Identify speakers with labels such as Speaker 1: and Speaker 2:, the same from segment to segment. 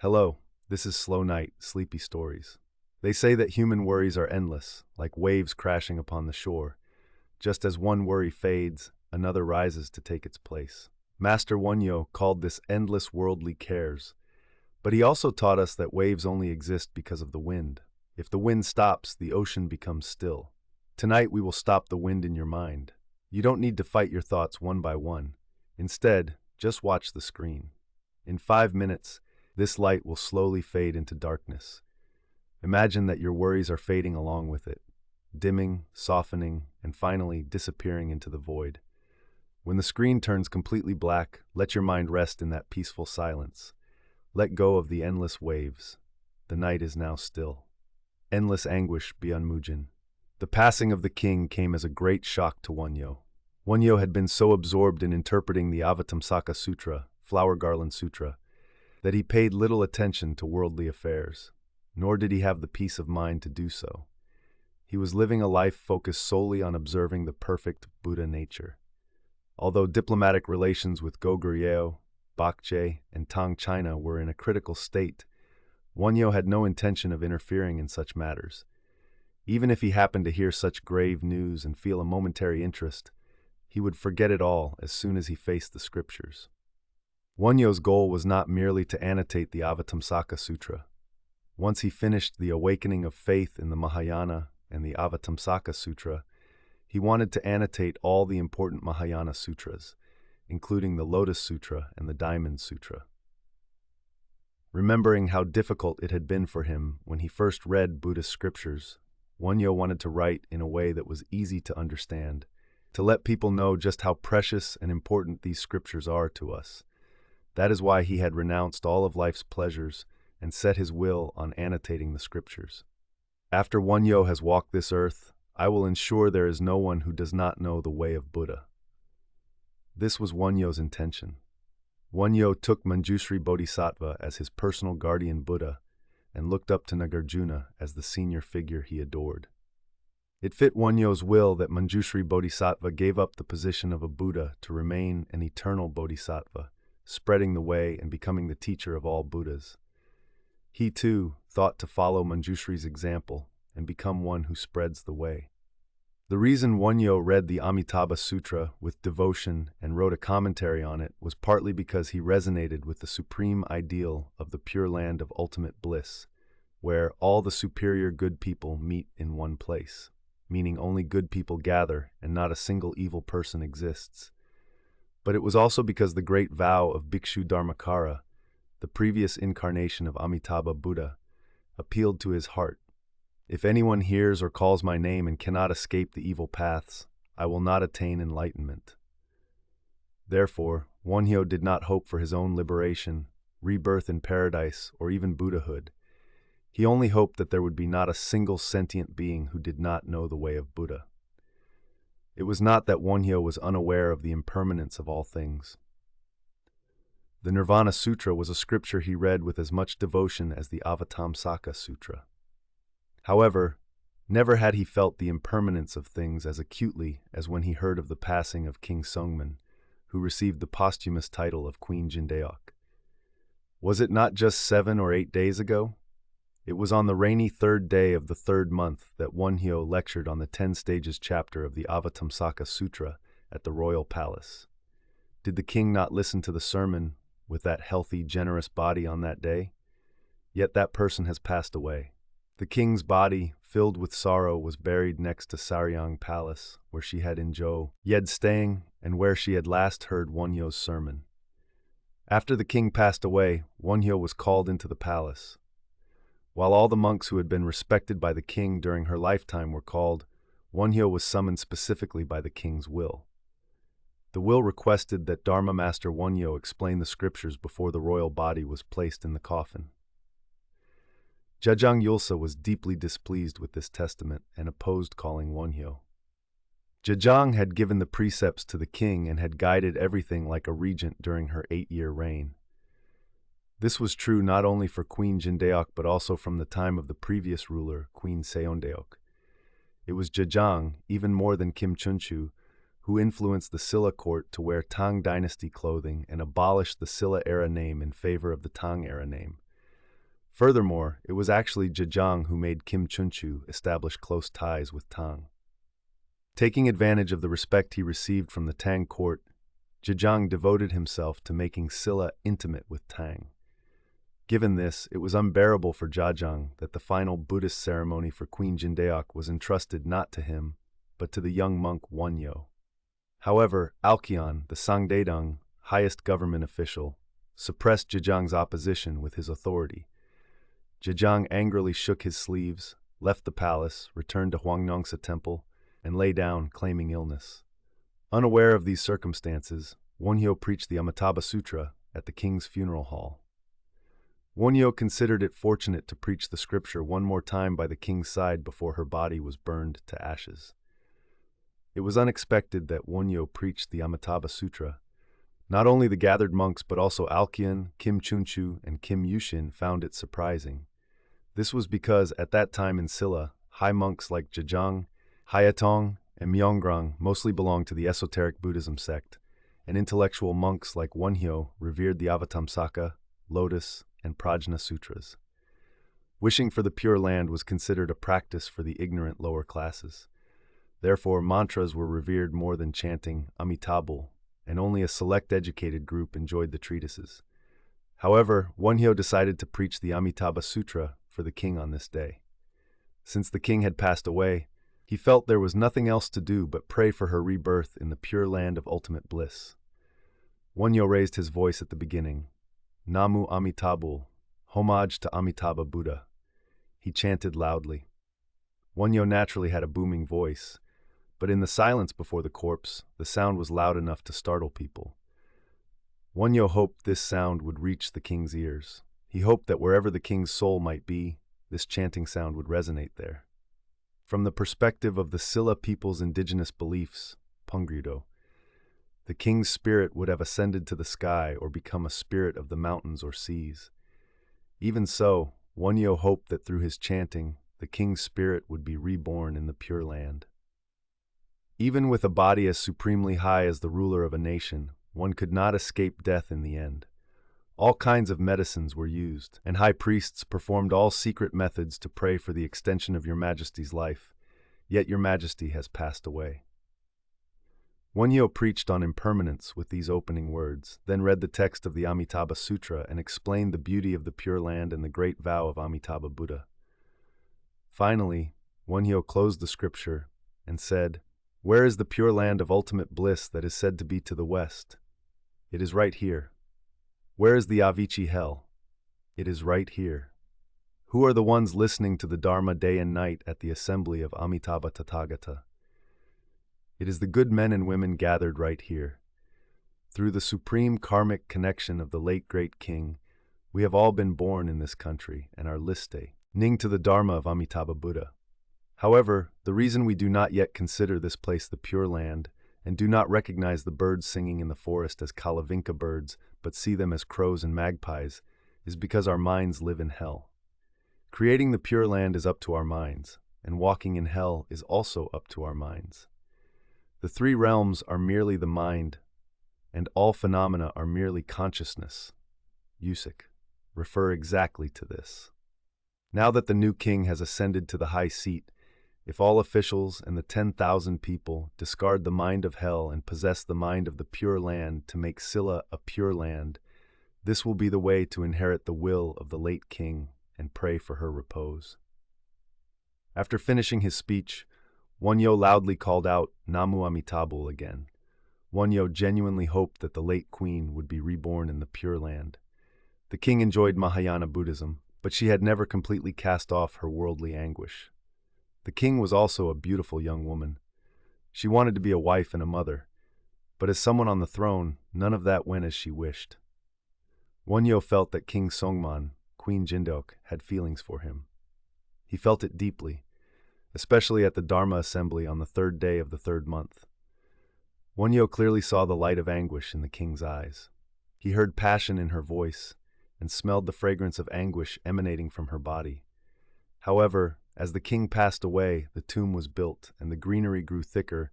Speaker 1: Hello, this is Slow Night, Sleepy Stories. They say that human worries are endless, like waves crashing upon the shore. Just as one worry fades, another rises to take its place. Master Wonhyo called this endless worldly cares, but he also taught us that waves only exist because of the wind. If the wind stops, the ocean becomes still. Tonight we will stop the wind in your mind. You don't need to fight your thoughts one by one. Instead, just watch the screen. In 5 minutes, this light will slowly fade into darkness. Imagine that your worries are fading along with it, dimming, softening, and finally disappearing into the void. When the screen turns completely black, let your mind rest in that peaceful silence. Let go of the endless waves. The night is now still. Endless anguish beyond Mujin. The passing of the king came as a great shock to Wonhyo. Wonhyo had been so absorbed in interpreting the Avatamsaka Sutra, Flower Garland Sutra, that he paid little attention to worldly affairs, nor did he have the peace of mind to do so. He was living a life focused solely on observing the perfect Buddha nature. Although diplomatic relations with Goguryeo, Bakche, and Tang China were in a critical state, Wonhyo had no intention of interfering in such matters. Even if he happened to hear such grave news and feel a momentary interest, he would forget it all as soon as he faced the scriptures. Wonhyo's goal was not merely to annotate the Avatamsaka Sutra. Once he finished the awakening of faith in the Mahayana and the Avatamsaka Sutra, he wanted to annotate all the important Mahayana sutras, including the Lotus Sutra and the Diamond Sutra. Remembering how difficult it had been for him when he first read Buddhist scriptures, Wonhyo wanted to write in a way that was easy to understand, to let people know just how precious and important these scriptures are to us. That is why he had renounced all of life's pleasures and set his will on annotating the scriptures. After Wonhyo has walked this earth, I will ensure there is no one who does not know the way of Buddha. This was Wonhyo's intention. Wonhyo took Manjushri Bodhisattva as his personal guardian Buddha and looked up to Nagarjuna as the senior figure he adored. It fit Wonhyo's will that Manjushri Bodhisattva gave up the position of a Buddha to remain an eternal Bodhisattva, spreading the way and becoming the teacher of all Buddhas. He, too, thought to follow Manjushri's example and become one who spreads the way. The reason Wonhyo read the Amitabha Sutra with devotion and wrote a commentary on it was partly because he resonated with the supreme ideal of the Pure Land of ultimate bliss, where all the superior good people meet in one place, meaning only good people gather and not a single evil person exists. But it was also because the great vow of Bhikshu Dharmakara, the previous incarnation of Amitabha Buddha, appealed to his heart. If anyone hears or calls my name and cannot escape the evil paths, I will not attain enlightenment. Therefore, Wonhyo did not hope for his own liberation, rebirth in paradise, or even Buddhahood. He only hoped that there would be not a single sentient being who did not know the way of Buddha. It was not that Wonhyo was unaware of the impermanence of all things. The Nirvana Sutra was a scripture he read with as much devotion as the Avatamsaka Sutra. However, never had he felt the impermanence of things as acutely as when he heard of the passing of King Sungmin, who received the posthumous title of Queen Jindaok. Was it not just 7 or 8 days ago? It was on the rainy 3rd day of the 3rd month that Wonhyo lectured on the 10 stages chapter of the Avatamsaka Sutra at the royal palace. Did the king not listen to the sermon with that healthy, generous body on that day? Yet that person has passed away. The king's body, filled with sorrow, was buried next to Saryang Palace, where she had enjoyed staying and where she had last heard Wonhyo's sermon. After the king passed away, Wonhyo was called into the palace. While all the monks who had been respected by the king during her lifetime were called, Wonhyo was summoned specifically by the king's will. The will requested that Dharma Master Wonhyo explain the scriptures before the royal body was placed in the coffin. Jajang Yulsa was deeply displeased with this testament and opposed calling Wonhyo. Jajang had given the precepts to the king and had guided everything like a regent during her 8-year reign. This was true not only for Queen Jindaok but also from the time of the previous ruler, Queen Seondeok. It was Jajang, even more than Kim Chunchu, who influenced the Silla court to wear Tang dynasty clothing and abolished the Silla era name in favor of the Tang era name. Furthermore, it was actually Zhejiang who made Kim Chunchu establish close ties with Tang. Taking advantage of the respect he received from the Tang court, Zhejiang devoted himself to making Silla intimate with Tang. Given this, it was unbearable for Zhejiang that the final Buddhist ceremony for Queen Jindeok was entrusted not to him, but to the young monk Wonhyo. However, Alkion, the Sangdaedang, highest government official, suppressed Zhejiang's opposition with his authority. Zhejiang angrily shook his sleeves, left the palace, returned to Huangnongsa Temple, and lay down, claiming illness. Unaware of these circumstances, Wonhyo preached the Amitabha Sutra at the king's funeral hall. Wonhyo considered it fortunate to preach the scripture one more time by the king's side before her body was burned to ashes. It was unexpected that Wonhyo preached the Amitabha Sutra. Not only the gathered monks but also Alkion, Kim Chunchu, and Kim Yushin found it surprising. This was because at that time in Silla, high monks like Zhejiang, Hayatong, and Myeongrang mostly belonged to the esoteric Buddhism sect, and intellectual monks like Wonhyo revered the Avatamsaka, Lotus, and Prajna Sutras. Wishing for the Pure Land was considered a practice for the ignorant lower classes. Therefore, mantras were revered more than chanting Amitabha, and only a select educated group enjoyed the treatises. However, Wonhyo decided to preach the Amitabha Sutra for the king on this day. Since the king had passed away, he felt there was nothing else to do but pray for her rebirth in the pure land of ultimate bliss. Wonhyo raised his voice at the beginning. Namu Amitabha, homage to Amitabha Buddha. He chanted loudly. Wonhyo naturally had a booming voice, but in the silence before the corpse, the sound was loud enough to startle people. Wonhyo hoped this sound would reach the king's ears. He hoped that wherever the king's soul might be, this chanting sound would resonate there. From the perspective of the Silla people's indigenous beliefs, Pungryudo, the king's spirit would have ascended to the sky or become a spirit of the mountains or seas. Even so, Wonhyo hoped that through his chanting, the king's spirit would be reborn in the Pure Land. Even with a body as supremely high as the ruler of a nation, one could not escape death in the end. All kinds of medicines were used, and high priests performed all secret methods to pray for the extension of Your Majesty's life, yet Your Majesty has passed away. Wonhyo preached on impermanence with these opening words, then read the text of the Amitabha Sutra and explained the beauty of the Pure Land and the great vow of Amitabha Buddha. Finally, Wonhyo closed the scripture and said, "Where is the Pure Land of ultimate bliss that is said to be to the west? It is right here. Where is the Avicii hell? It is right here. Who are the ones listening to the Dharma day and night at the assembly of Amitabha Tathagata? It is the good men and women gathered right here. Through the supreme karmic connection of the late great king, we have all been born in this country and are listening to the Dharma of Amitabha Buddha. However, the reason we do not yet consider this place the Pure Land and do not recognize the birds singing in the forest as Kalavinka birds, but see them as crows and magpies, is because our minds live in hell. Creating the Pure Land is up to our minds, and walking in hell is also up to our minds. The three realms are merely the mind, and all phenomena are merely consciousness. Uisang refer exactly to this. Now that the new king has ascended to the high seat, if all officials and the 10,000 people discard the mind of hell and possess the mind of the Pure Land to make Silla a pure land, this will be the way to inherit the will of the late king and pray for her repose. After finishing his speech, Wonhyo loudly called out Namu Amitabha again. Wonhyo genuinely hoped that the late queen would be reborn in the Pure Land. The king enjoyed Mahayana Buddhism, but she had never completely cast off her worldly anguish. The king was also a beautiful young woman. She wanted to be a wife and a mother, but as someone on the throne, none of that went as she wished. Wonhyo felt that King Songman, Queen Jindeok, had feelings for him. He felt it deeply, especially at the Dharma assembly on the third day of the third month. Wonhyo clearly saw the light of anguish in the king's eyes. He heard passion in her voice and smelled the fragrance of anguish emanating from her body. However, as the king passed away, the tomb was built, and the greenery grew thicker.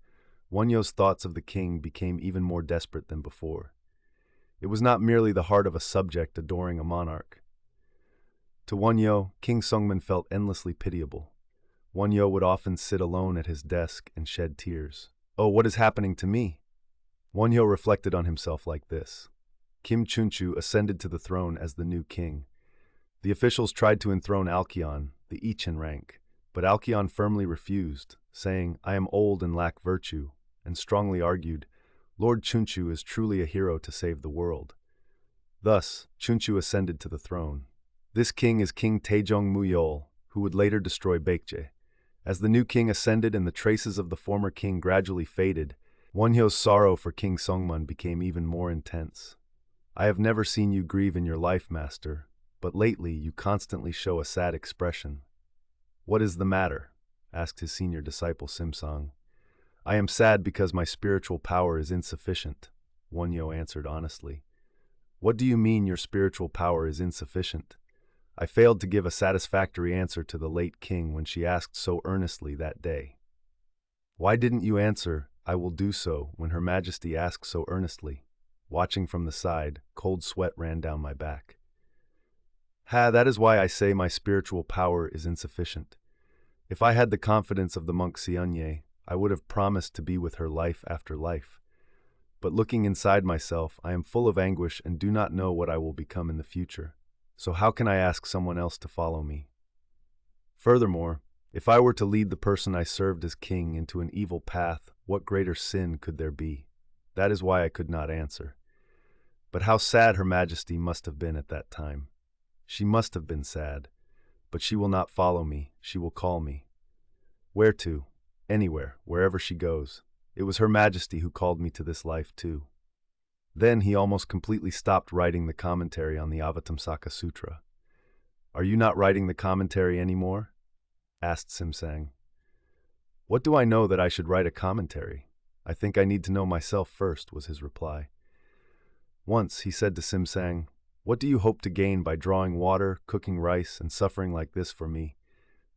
Speaker 1: Wonhyo's thoughts of the king became even more desperate than before. It was not merely the heart of a subject adoring a monarch. To Wonhyo, King Sungman felt endlessly pitiable. Wonhyo would often sit alone at his desk and shed tears. Oh, what is happening to me? Wonhyo reflected on himself like this. Kim Chunchu ascended to the throne as the new king. The officials tried to enthrone Alkion, the Ichen rank, but Alkion firmly refused, saying, "I am old and lack virtue," and strongly argued, "Lord Chunchu is truly a hero to save the world." Thus, Chunchu ascended to the throne. This king is King Taejong Muyol, who would later destroy Baekje. As the new king ascended and the traces of the former king gradually faded, Wonhyo's sorrow for King Sungmun became even more intense. "I have never seen you grieve in your life, master, but lately you constantly show a sad expression." "What is the matter?" asked his senior disciple Simsang. "I am sad because my spiritual power is insufficient," Wonhyo answered honestly. "What do you mean your spiritual power is insufficient?" I failed to give a satisfactory answer to the late king when she asked so earnestly that day. "Why didn't you answer, 'I will do so,' when Her Majesty asked so earnestly?" Watching from the side, cold sweat ran down my back. That is why I say my spiritual power is insufficient. If I had the confidence of the monk Seonye, I would have promised to be with her life after life. But looking inside myself, I am full of anguish and do not know what I will become in the future. So how can I ask someone else to follow me? Furthermore, if I were to lead the person I served as king into an evil path, what greater sin could there be? That is why I could not answer. But how sad Her Majesty must have been at that time. She must have been sad. But she will not follow me, she will call me. Where to? Anywhere, wherever she goes. It was Her Majesty who called me to this life too. Then he almost completely stopped writing the commentary on the Avatamsaka Sutra. "Are you not writing the commentary anymore?" asked Simsang. "What do I know that I should write a commentary? I think I need to know myself first," was his reply. Once he said to Simsang, "What do you hope to gain by drawing water, cooking rice, and suffering like this for me?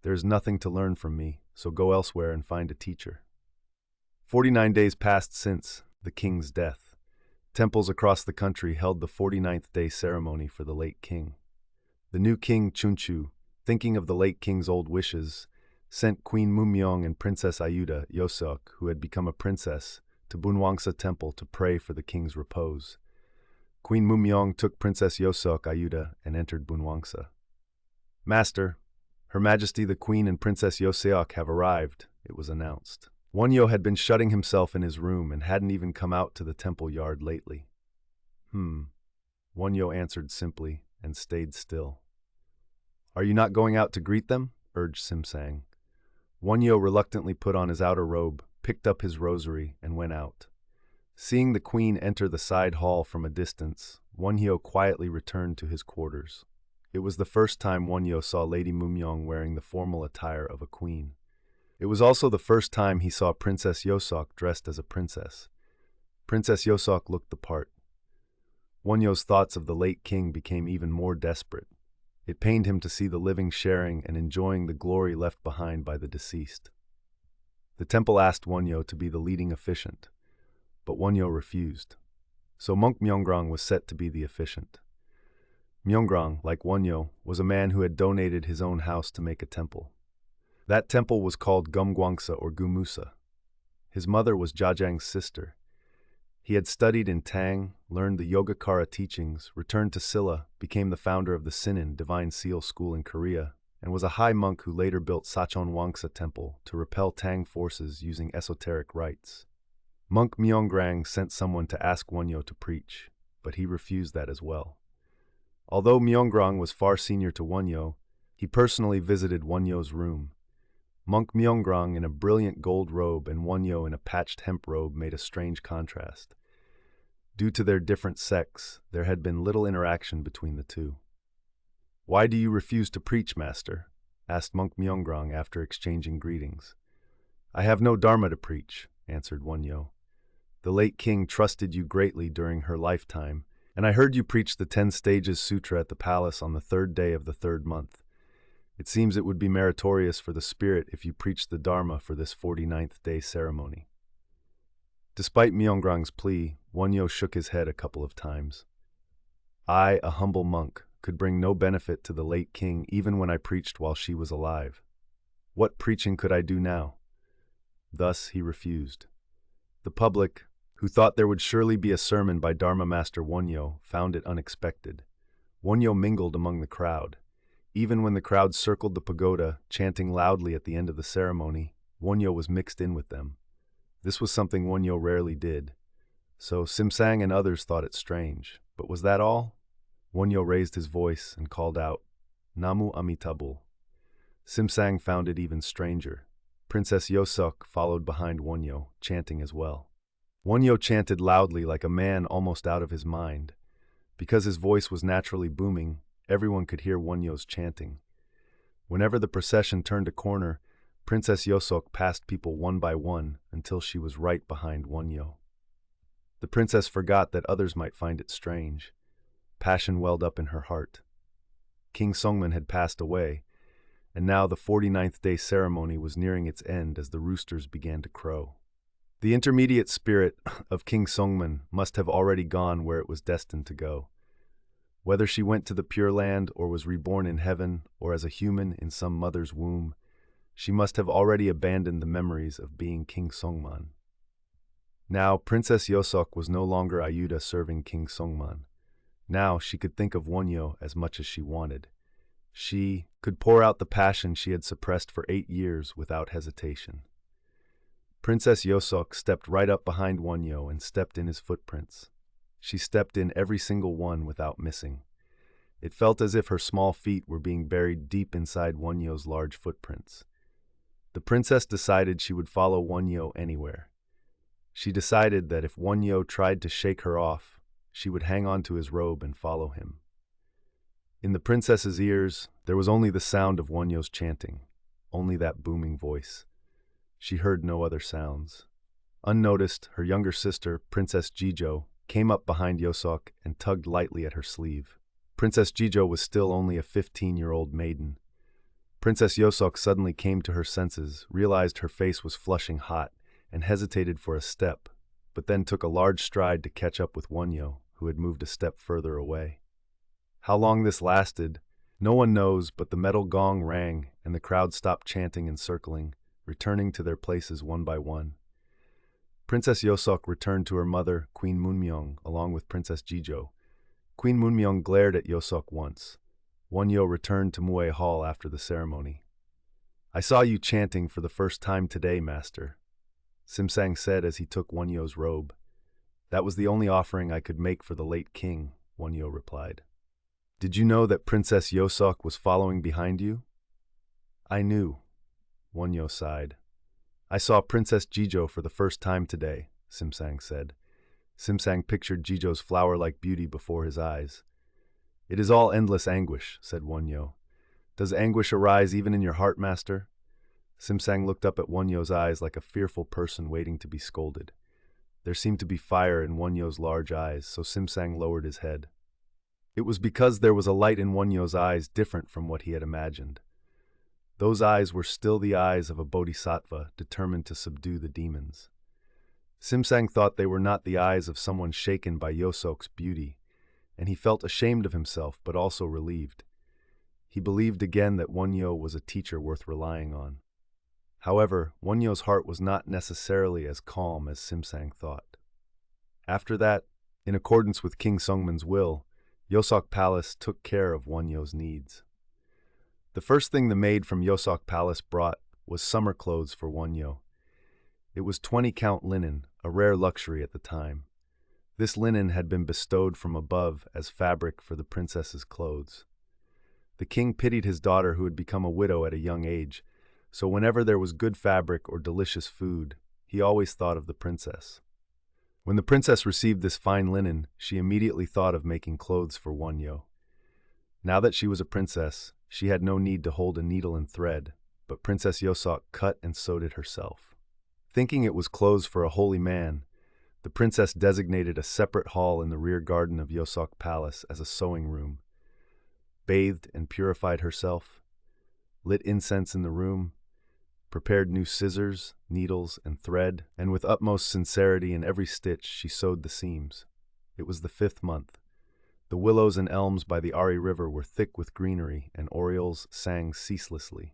Speaker 1: There is nothing to learn from me, so go elsewhere and find a teacher." 49 days passed since the king's death. Temples across the country held the 49th day ceremony for the late king. The new king, Chunchu, thinking of the late king's old wishes, sent Queen Mumyong and Princess Ayuda Yosok, who had become a princess, to Bunwangsa Temple to pray for the king's repose. Queen Mumyong took Princess Yosok Ayuda and entered Bunwangsa. "Master, Her Majesty the Queen and Princess Yoseok have arrived," it was announced. Wonhyo had been shutting himself in his room and hadn't even come out to the temple yard lately. Wonhyo answered simply and stayed still. "Are you not going out to greet them?" urged Simsang. Wonhyo reluctantly put on his outer robe, picked up his rosary, and went out. Seeing the queen enter the side hall from a distance, Wonhyo quietly returned to his quarters. It was the first time Wonhyo saw Lady Mumyong wearing the formal attire of a queen. It was also the first time he saw Princess Yosok dressed as a princess. Princess Yosok looked the part. Wonhyo's thoughts of the late king became even more desperate. It pained him to see the living sharing and enjoying the glory left behind by the deceased. The temple asked Wonhyo to be the leading officiant, but Wonhyo refused. So monk Myeongrang was set to be the officiant. Myeongrang, like Wonhyo, was a man who had donated his own house to make a temple. That temple was called Gumgwangsa or Gumusa. His mother was Jajang's sister. He had studied in Tang, learned the Yogacara teachings, returned to Silla, became the founder of the Sinin Divine Seal School in Korea, and was a high monk who later built Sachonwangsa Temple to repel Tang forces using esoteric rites. Monk Myeongrang sent someone to ask Wonhyo to preach, but he refused that as well. Although Myeongrang was far senior to Wonhyo, he personally visited Wonhyo's room. Monk Myeongrang in a brilliant gold robe and Wonhyo in a patched hemp robe made a strange contrast. Due to their different sects, there had been little interaction between the two. "Why do you refuse to preach, master?" asked Monk Myeongrang after exchanging greetings. "I have no dharma to preach," answered Wonhyo. "The late king trusted you greatly during her lifetime, and I heard you preach the 10 Stages Sutra at the palace on the 3rd day of the 3rd month. It seems it would be meritorious for the spirit if you preached the Dharma for this 49th day ceremony." Despite Myeongrang's plea, Wonhyo shook his head a couple of times. "I, a humble monk, could bring no benefit to the late king even when I preached while she was alive. What preaching could I do now? Thus he refused. The public, who thought there would surely be a sermon by Dharma Master Wonhyo, found it unexpected. Wonhyo mingled among the crowd. Even when the crowd circled the pagoda, chanting loudly at the end of the ceremony, Wonhyo was mixed in with them. This was something Wonhyo rarely did. So Uisang and others thought it strange. But was that all? Wonhyo raised his voice and called out, "Namu Amitabha." Uisang found it even stranger. Princess Yosok followed behind Wonhyo, chanting as well. Wonhyo chanted loudly like a man almost out of his mind. Because his voice was naturally booming, everyone could hear Wonhyo's chanting. Whenever the procession turned a corner, Princess Yosok passed people one by one until she was right behind Wonhyo. The princess forgot that others might find it strange. Passion welled up in her heart. King Songman had passed away, and now the 49th day ceremony was nearing its end as the roosters began to crow. The intermediate spirit of King Songman must have already gone where it was destined to go. Whether she went to the Pure Land or was reborn in heaven or as a human in some mother's womb, she must have already abandoned the memories of being King Songman. Now, Princess Yosok was no longer Ayuda serving King Songman. Now she could think of Wonhyo as much as she wanted. She could pour out the passion she had suppressed for 8 years without hesitation. Princess Yosok stepped right up behind Wonhyo and stepped in his footprints. She stepped in every single one without missing. It felt as if her small feet were being buried deep inside Wonhyo's large footprints. The princess decided she would follow Wonhyo anywhere. She decided that if Wonhyo tried to shake her off, she would hang on to his robe and follow him. In the princess's ears, there was only the sound of Wonhyo's chanting, only that booming voice. She heard no other sounds. Unnoticed, her younger sister, Princess Jijo, came up behind Yosok and tugged lightly at her sleeve. Princess Jijo was still only a 15-year-old maiden. Princess Yosok suddenly came to her senses, realized her face was flushing hot, and hesitated for a step, but then took a large stride to catch up with Wonhyo, who had moved a step further away. How long this lasted, no one knows, but the metal gong rang and the crowd stopped chanting and circling, returning to their places one by one. Princess Yosok returned to her mother, Queen Munmyong, along with Princess Jijo. Queen Munmyong glared at Yosok once. Wonhyo returned to Muay Hall after the ceremony. "I saw you chanting for the first time today, Master," Uisang said as he took Wonhyo's robe. "That was the only offering I could make for the late king," Wonhyo replied. "Did you know that Princess Yosok was following behind you?" "I knew," Wonhyo sighed. "I saw Princess Jijo for the first time today," Uisang said. Uisang pictured Jijo's flower-like beauty before his eyes. "It is all endless anguish," said Wonhyo. "Does anguish arise even in your heart, Master?" Uisang looked up at Wonhyo's eyes like a fearful person waiting to be scolded. There seemed to be fire in Wonhyo's large eyes, so Uisang lowered his head. It was because there was a light in Wonhyo's eyes different from what he had imagined. Those eyes were still the eyes of a bodhisattva determined to subdue the demons. Uisang thought they were not the eyes of someone shaken by Yosok's beauty, and he felt ashamed of himself but also relieved. He believed again that Wonhyo was a teacher worth relying on. However, Wonhyo's heart was not necessarily as calm as Uisang thought. After that, in accordance with King Songman's will, Yosok Palace took care of Wonhyo's needs. The first thing the maid from Yosok Palace brought was summer clothes for Wonhyo. It was 20-count linen, a rare luxury at the time. This linen had been bestowed from above as fabric for the princess's clothes. The king pitied his daughter who had become a widow at a young age, so whenever there was good fabric or delicious food, he always thought of the princess. When the princess received this fine linen, she immediately thought of making clothes for Wonhyo. Now that she was a princess, she had no need to hold a needle and thread, but Princess Yosok cut and sewed it herself. Thinking it was clothes for a holy man, the princess designated a separate hall in the rear garden of Yosok Palace as a sewing room, bathed and purified herself, lit incense in the room, prepared new scissors, needles, and thread, and with utmost sincerity in every stitch she sewed the seams. It was the 5th month. The The willows and elms by the Ari River were thick with greenery, and orioles sang ceaselessly.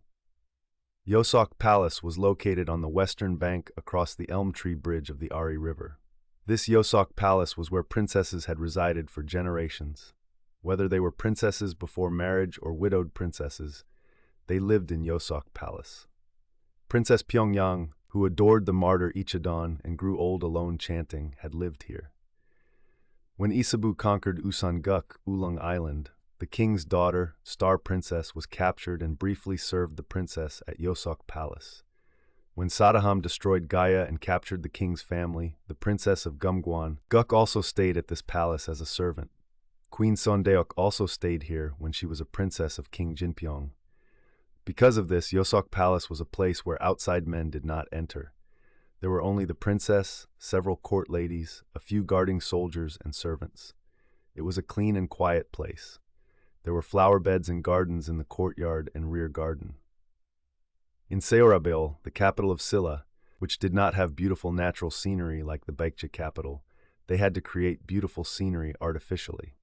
Speaker 1: Uisang Palace was located on the western bank across the elm tree bridge of the Ari River. This Uisang Palace was where princesses had resided for generations. Whether they were princesses before marriage or widowed princesses, they lived in Uisang Palace. Princess Pyongyang, who adored the martyr Ichidon and grew old alone chanting, had lived here. When Isabu conquered Usan-guk, Ulung Island, the king's daughter, Star Princess, was captured and briefly served the princess at Uisang Palace. When Sadaham destroyed Gaya and captured the king's family, the princess of Gumguan, Guk also stayed at this palace as a servant. Queen Sondeok also stayed here when she was a princess of King Jinpyong. Because of this, Uisang Palace was a place where outside men did not enter. There were only the princess, several court ladies, a few guarding soldiers, and servants. It was a clean and quiet place. There were flower beds and gardens in the courtyard and rear garden. In Seorabeol, the capital of Silla, which did not have beautiful natural scenery like the Baekje capital, they had to create beautiful scenery artificially.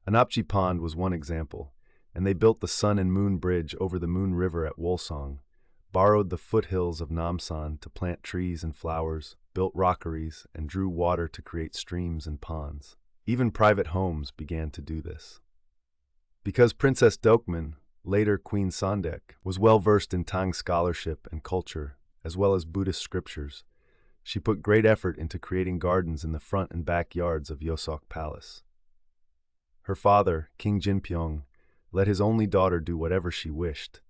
Speaker 1: Anapchi Pond was one example, and they built the Sun and Moon Bridge over the Moon River at Wolsong, borrowed the foothills of Namsan to plant trees and flowers, built rockeries, and drew water to create streams and ponds. Even private homes began to do this. Because Princess Dokman, later Queen Sondek, was well versed in Tang scholarship and culture, as well as Buddhist scriptures, she put great effort into creating gardens in the front and back yards of Uisang Palace. Her father, King Jinpyong, let his only daughter do whatever she wished,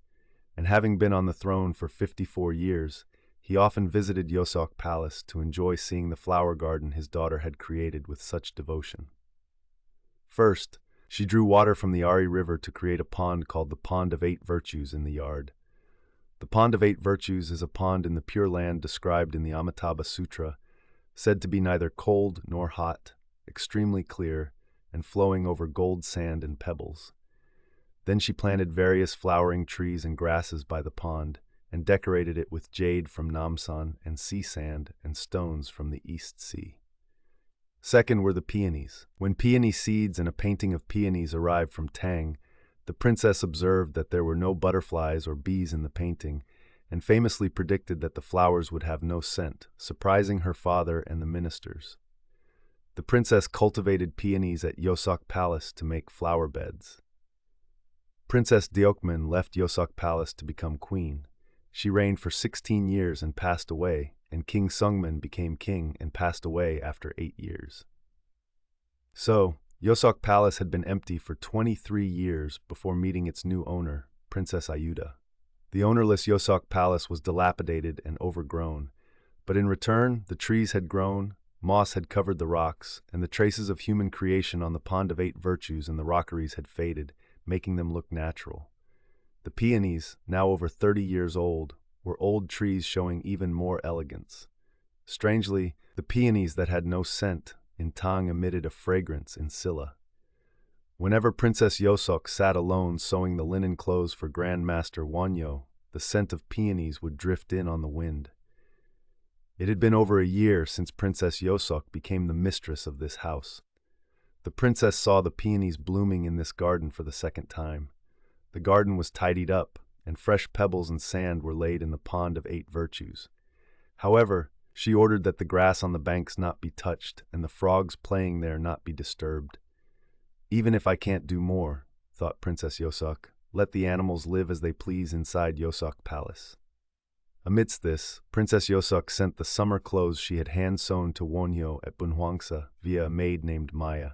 Speaker 1: and having been on the throne for 54 years, he often visited Uisang Palace to enjoy seeing the flower garden his daughter had created with such devotion. First, she drew water from the Ari River to create a pond called the Pond of Eight Virtues in the yard. The Pond of Eight Virtues is a pond in the Pure Land described in the Amitabha Sutra, said to be neither cold nor hot, extremely clear, and flowing over gold sand and pebbles. Then she planted various flowering trees and grasses by the pond, and decorated it with jade from Namsan and sea sand and stones from the East Sea. Second were the peonies. When peony seeds and a painting of peonies arrived from Tang, the princess observed that there were no butterflies or bees in the painting, and famously predicted that the flowers would have no scent, surprising her father and the ministers. The princess cultivated peonies at Uisang Palace to make flower beds. Princess Deokman left Uisang Palace to become queen. She reigned for 16 years and passed away, and King Sungman became king and passed away after 8 years. So, Uisang Palace had been empty for 23 years before meeting its new owner, Princess Ayuda. The ownerless Uisang Palace was dilapidated and overgrown, but in return, the trees had grown, moss had covered the rocks, and the traces of human creation on the Pond of Eight Virtues and the rockeries had faded, making them look natural. The peonies, now over 30 years old, were old trees showing even more elegance. Strangely, the peonies that had no scent in Tang emitted a fragrance in Silla. Whenever Princess Uisang sat alone sewing the linen clothes for Grand Master Wonhyo, the scent of peonies would drift in on the wind. It had been over a year since Princess Uisang became the mistress of this house. The princess saw the peonies blooming in this garden for the second time. The garden was tidied up, and fresh pebbles and sand were laid in the Pond of Eight Virtues. However, she ordered that the grass on the banks not be touched and the frogs playing there not be disturbed. Even if I can't do more, thought Princess Uisang, let the animals live as they please inside Uisang Palace. Amidst this, Princess Uisang sent the summer clothes she had hand-sewn to Wonhyo at Bunhuangsa via a maid named Maya.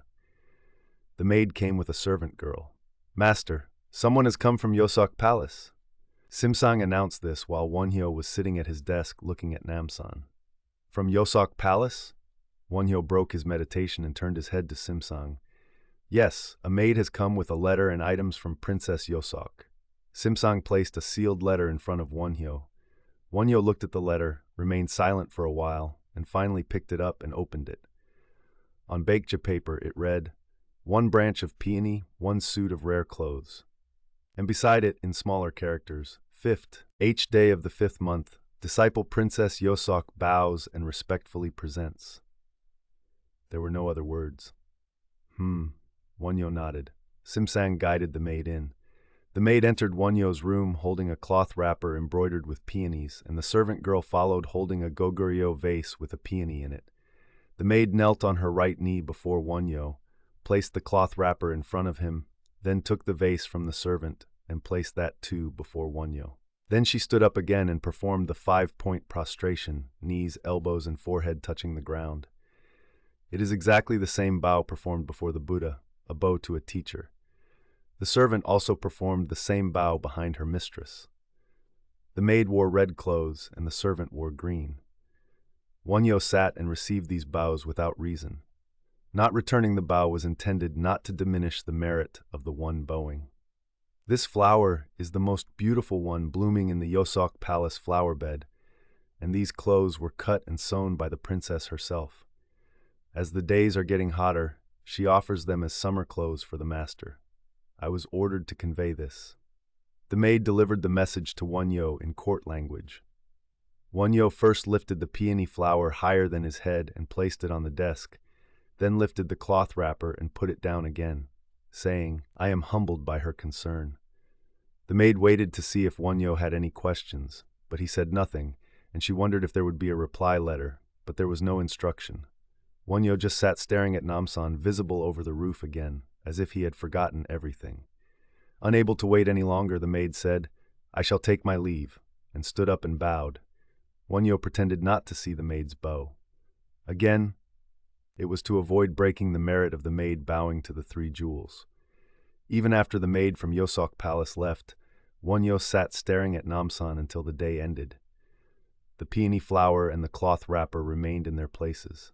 Speaker 1: The maid came with a servant girl. "Master, someone has come from Uisang Palace." Simsang announced this while Wonhyo was sitting at his desk looking at Namsan. "From Uisang Palace?" Wonhyo broke his meditation and turned his head to Simsang. "Yes, a maid has come with a letter and items from Princess Uisang." Simsang placed a sealed letter in front of Wonhyo. Wonhyo looked at the letter, remained silent for a while, and finally picked it up and opened it. On Baekje paper it read, "1 branch of peony, 1 suit of rare clothes." And beside it, in smaller characters, 5th, H day of the 5th month, disciple Princess Uisang bows and respectfully presents. There were no other words. Wonyo nodded. Simsang guided the maid in. The maid entered Wonyo's room holding a cloth wrapper embroidered with peonies, and the servant girl followed holding a Goguryeo vase with a peony in it. The maid knelt on her right knee before Wonyo, placed the cloth wrapper in front of him, then took the vase from the servant and placed that too before Wonyo. Then she stood up again and performed the 5-point prostration, knees, elbows, and forehead touching the ground. It is exactly the same bow performed before the Buddha, a bow to a teacher. The servant also performed the same bow behind her mistress. The maid wore red clothes and the servant wore green. Wonyo sat and received these bows without reason. Not returning the bow was intended not to diminish the merit of the one bowing. This flower is the most beautiful one blooming in the Uisang Palace flower bed, and these clothes were cut and sewn by the princess herself. As the days are getting hotter, she offers them as summer clothes for the master. I was ordered to convey this. The maid delivered the message to Wonyo in court language. Wonyo first lifted the peony flower higher than his head and placed it on the desk, then lifted the cloth wrapper and put it down again, saying, "I am humbled by her concern." The maid waited to see if Wonyo had any questions, but he said nothing, and she wondered if there would be a reply letter, but there was no instruction. Wonyo just sat staring at Namsan, visible over the roof again, as if he had forgotten everything. Unable to wait any longer, the maid said, "I shall take my leave," and stood up and bowed. Wonyo pretended not to see the maid's bow. Again, it was to avoid breaking the merit of the maid bowing to the 3 jewels. Even after the maid from Uisang Palace left, Wonyo sat staring at Namsan until the day ended. The peony flower and the cloth wrapper remained in their places.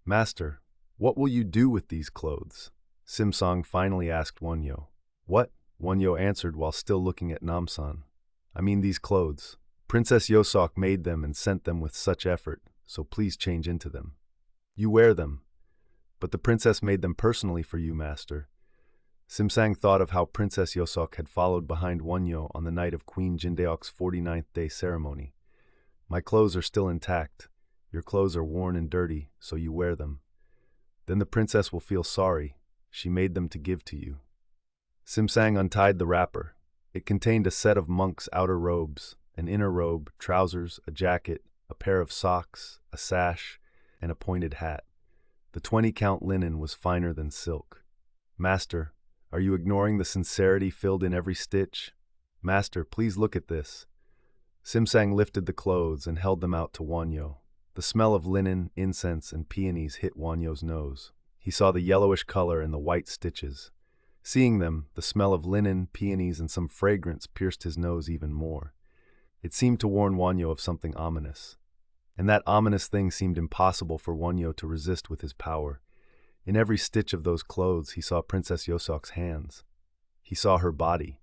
Speaker 1: "Master, what will you do with these clothes?" Simsang finally asked Wonyo. "What?" Wonyo answered while still looking at Namsan. "I mean these clothes. Princess Uisang made them and sent them with such effort, so please change into them." "You wear them." "But the princess made them personally for you, master." Simsang thought of how Princess Uisang had followed behind Wonyo on the night of Queen Jindaok's 49th day ceremony. "My clothes are still intact. Your clothes are worn and dirty, so you wear them. Then the princess will feel sorry. She made them to give to you." Simsang untied the wrapper. It contained a set of monk's outer robes, an inner robe, trousers, a jacket, a pair of socks, a sash, and a pointed hat. The 20-count linen was finer than silk. "Master, are you ignoring the sincerity filled in every stitch? Master, please look at this." Simsang lifted the clothes and held them out to Wonyo. The smell of linen, incense, and peonies hit Wonyo's nose. He saw the yellowish color and the white stitches. Seeing them, the smell of linen, peonies, and some fragrance pierced his nose even more. It seemed to warn Wonyo of something ominous. And that ominous thing seemed impossible for Wonyo to resist with his power. In every stitch of those clothes, he saw Princess Uisang's hands. He saw her body.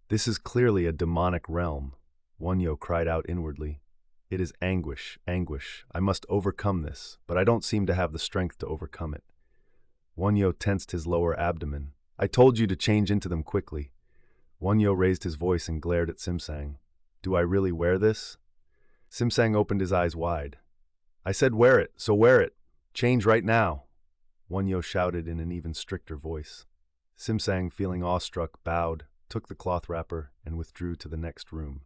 Speaker 1: "This is clearly a demonic realm," Wonyo cried out inwardly. "It is anguish, anguish. I must overcome this, but I don't seem to have the strength to overcome it." Wonyo tensed his lower abdomen. "I told you to change into them quickly." Wonyo raised his voice and glared at Simsang. "Do I really wear this?" Simsang opened his eyes wide. "I said wear it, so wear it. Change right now," Wonyo shouted in an even stricter voice. Simsang, feeling awestruck, bowed, took the cloth wrapper, and withdrew to the next room.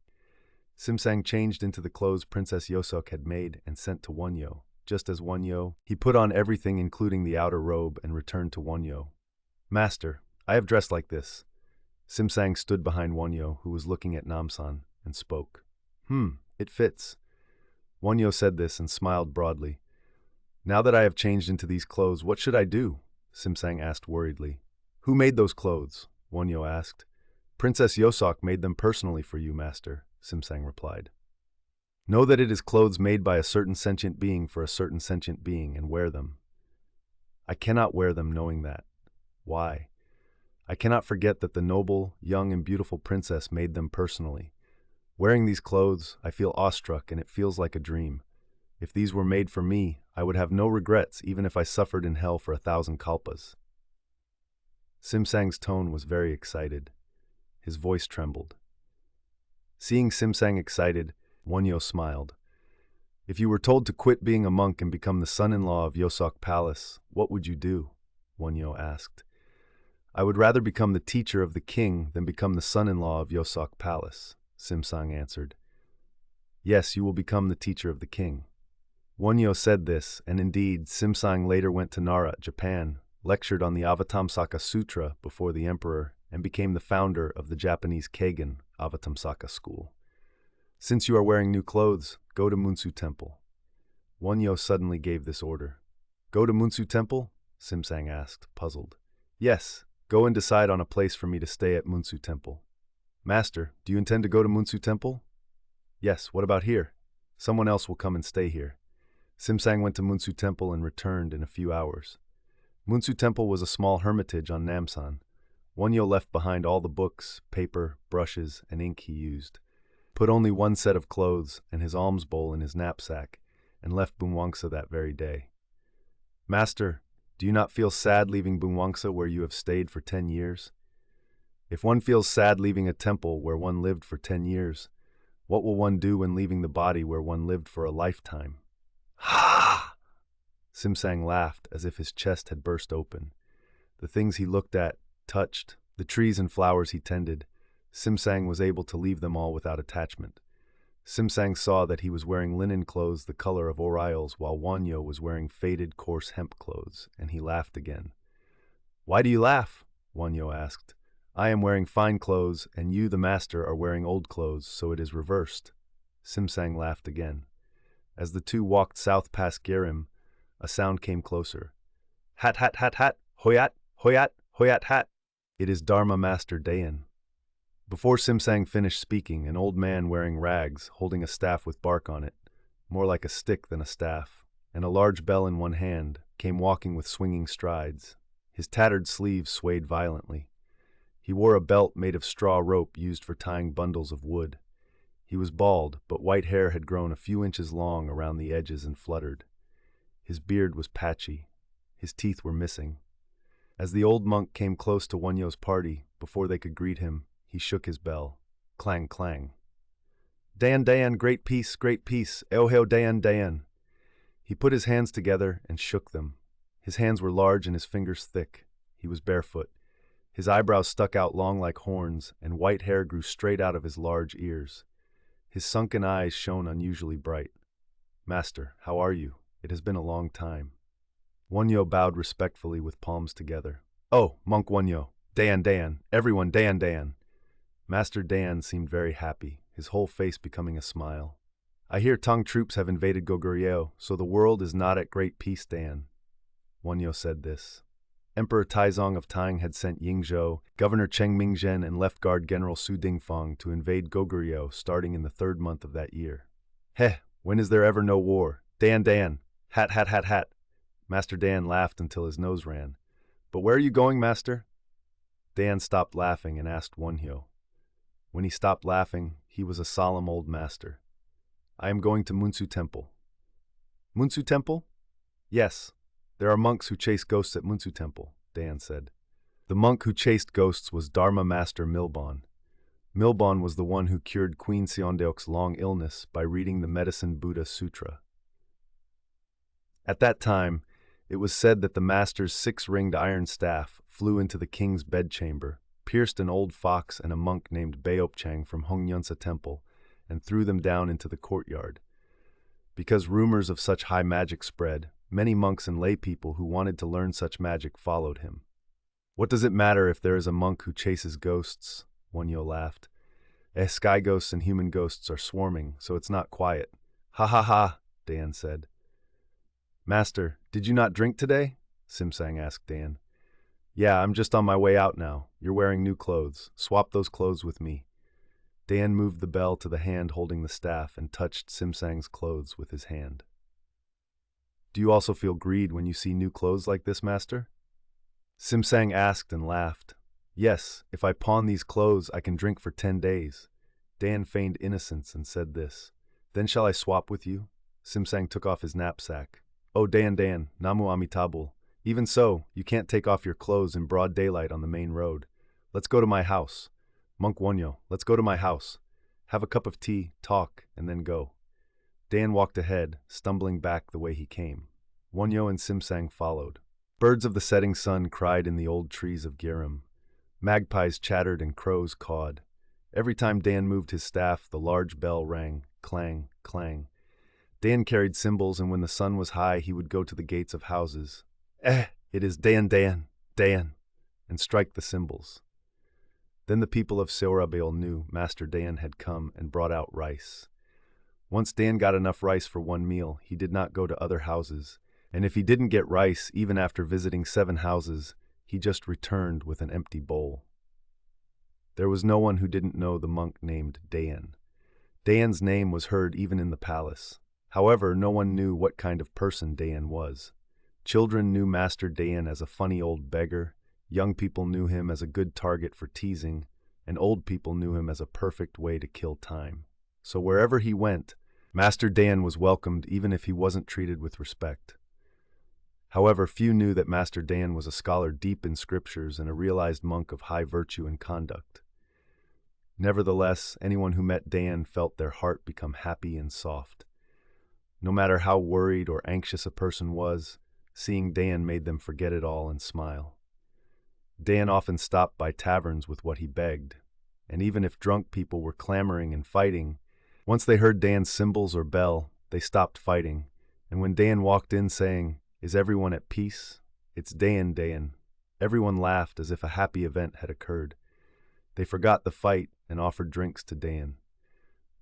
Speaker 1: Simsang changed into the clothes Princess Uisang had made and sent to Wonyo. Just as Wonyo, he put on everything including the outer robe and returned to Wonyo. "Master, I have dressed like this." Simsang stood behind Wonyo, who was looking at Namsan, and spoke. It fits." Wonyo said this and smiled broadly. "Now that I have changed into these clothes, what should I do?" Simsang asked worriedly. "Who made those clothes?" Wonyo asked. "Princess Uisang made them personally for you, master," Simsang replied. "Know that it is clothes made by a certain sentient being for a certain sentient being, and wear them." "I cannot wear them knowing that." "Why?" "I cannot forget that the noble, young, and beautiful princess made them personally. Wearing these clothes, I feel awestruck and it feels like a dream. If these were made for me, I would have no regrets even if I suffered in hell for 1,000 kalpas." Simsang's tone was very excited. His voice trembled. Seeing Simsang excited, Wonyo smiled. "If you were told to quit being a monk and become the son-in-law of Uisang Palace, what would you do?" Wonhyo asked. I would rather become the teacher of the king than become the son-in-law of Yosok Palace, Simsang answered. Yes, you will become the teacher of the king. Wonhyo said this, and indeed, Simsang later went to Nara, Japan, lectured on the Avatamsaka Sutra before the emperor, and became the founder of the Japanese Keigen Avatamsaka school. Since you are wearing new clothes, go to Munsu Temple. Wonhyo suddenly gave this order. Go to Munsu Temple? Simsang asked, puzzled. Yes, go and decide on a place for me to stay at Munsu Temple. Master, do you intend to go to Munsu Temple? Yes, what about here? Someone else will come and stay here. Simsang went to Munsu Temple and returned in a few hours. Munsu Temple was a small hermitage on Namsan. Wonhyo left behind all the books, paper, brushes, and ink he used, put only one set of clothes and his alms bowl in his knapsack, and left Bunwangsa that very day. Master, do you not feel sad leaving Bunwangsa where you have stayed for 10 years? If one feels sad leaving a temple where one lived for 10 years, what will one do when leaving the body where one lived for a lifetime? Ha! Simsang laughed as if his chest had burst open. The things he looked at, touched, the trees and flowers he tended, Simsang was able to leave them all without attachment. Simsang saw that he was wearing linen clothes the color of oriels while Wonhyo was wearing faded, coarse hemp clothes, and he laughed again. Why do you laugh? Wonhyo asked. I am wearing fine clothes, and you, the master, are wearing old clothes, so it is reversed. Simsang laughed again. As the two walked south past Gerim, a sound came closer. Hat, hat, hat, hat, hoyat, hoyat, hoyat, hat. It is Dharma Master Dayan. Before Simsang finished speaking, an old man wearing rags, holding a staff with bark on it, more like a stick than a staff, and a large bell in one hand, came walking with swinging strides. His tattered sleeves swayed violently. He wore a belt made of straw rope used for tying bundles of wood. He was bald, but white hair had grown a few inches long around the edges and fluttered. His beard was patchy. His teeth were missing. As the old monk came close to Wonhyo's party, before they could greet him, he shook his bell. Clang, clang. Dayan, Dayan, great peace, Eoheo Dayan, Dayan. He put his hands together and shook them. His hands were large and his fingers thick. He was barefoot. His eyebrows stuck out long like horns, and white hair grew straight out of his large ears. His sunken eyes shone unusually bright. Master, how are you? It has been a long time. Wonhyo bowed respectfully with palms together. Oh, Monk Wonhyo, Dayan, Dayan, everyone Dayan, Dayan. Master Dayan seemed very happy, his whole face becoming a smile. I hear Tang troops have invaded Goguryeo, so the world is not at great peace, Dayan. Wonhyo said this. Emperor Taizong of Tang had sent Yingzhou, Governor Cheng Mingzhen, and Left Guard General Su Dingfang to invade Goguryeo starting in the 3rd month of that year. Heh, when is there ever no war? Dayan, Dayan, hat, hat, hat, hat. Master Dayan laughed until his nose ran. But where are you going, Master? Dayan stopped laughing and asked Wonhyo. When he stopped laughing, he was a solemn old master. I am going to Munsu Temple. Munsu Temple? Yes. There are monks who chase ghosts at Munsu Temple, Dayan said. The monk who chased ghosts was Dharma Master Milbon. Milbon was the one who cured Queen Seondeok's long illness by reading the Medicine Buddha Sutra. At that time, it was said that the master's 6-ringed iron staff flew into the king's bedchamber, pierced an old fox and a monk named Beopchang from Hongyunsa Temple, and threw them down into the courtyard. Because rumors of such high magic spread, many monks and lay people who wanted to learn such magic followed him. What does it matter if there is a monk who chases ghosts? Wonhyo laughed. Sky ghosts and human ghosts are swarming, so it's not quiet. Ha ha ha, Dayan said. Master, did you not drink today? Simsang asked Dayan. Yeah, I'm just on my way out now. You're wearing new clothes. Swap those clothes with me. Dayan moved the bell to the hand holding the staff and touched Simsang's clothes with his hand. Do you also feel greed when you see new clothes like this, Master? Simsang asked and laughed. Yes, if I pawn these clothes, I can drink for 10 days. Dayan feigned innocence and said this. Then shall I swap with you? Simsang took off his knapsack. Oh, Dayan, Dayan, Namu Amitabul. Even so, you can't take off your clothes in broad daylight on the main road. Let's go to my house. Monk Wonhyo, let's go to my house. Have a cup of tea, talk, and then go. Dayan walked ahead, stumbling back the way he came. Wonhyo and Simsang followed. Birds of the setting sun cried in the old trees of Girim. Magpies chattered and crows cawed. Every time Dan moved his staff, the large bell rang, clang, clang. Dan carried cymbals, and when the sun was high, he would go to the gates of houses. It is Dan, Dan, Dan, and strike the cymbals. Then the people of Seorabeol knew Master Dan had come and brought out rice. Once Dan got enough rice for one meal, he did not go to other houses, and if he didn't get rice, even after visiting 7 houses, he just returned with an empty bowl. There was no one who didn't know the monk named Dan. Dan's name was heard even in the palace. However, no one knew what kind of person Dan was. Children knew Master Dan as a funny old beggar, young people knew him as a good target for teasing, and old people knew him as a perfect way to kill time. So wherever he went, Master Dan was welcomed even if he wasn't treated with respect. However, few knew that Master Dan was a scholar deep in scriptures and a realized monk of high virtue and conduct. Nevertheless, anyone who met Dan felt their heart become happy and soft. No matter how worried or anxious a person was, seeing Dan made them forget it all and smile. Dan often stopped by taverns with what he begged, and even if drunk people were clamoring and fighting, once they heard Dan's cymbals or bell, they stopped fighting, and when Dan walked in saying, "Is everyone at peace? It's Dan, Dan," everyone laughed as if a happy event had occurred. They forgot the fight and offered drinks to Dan.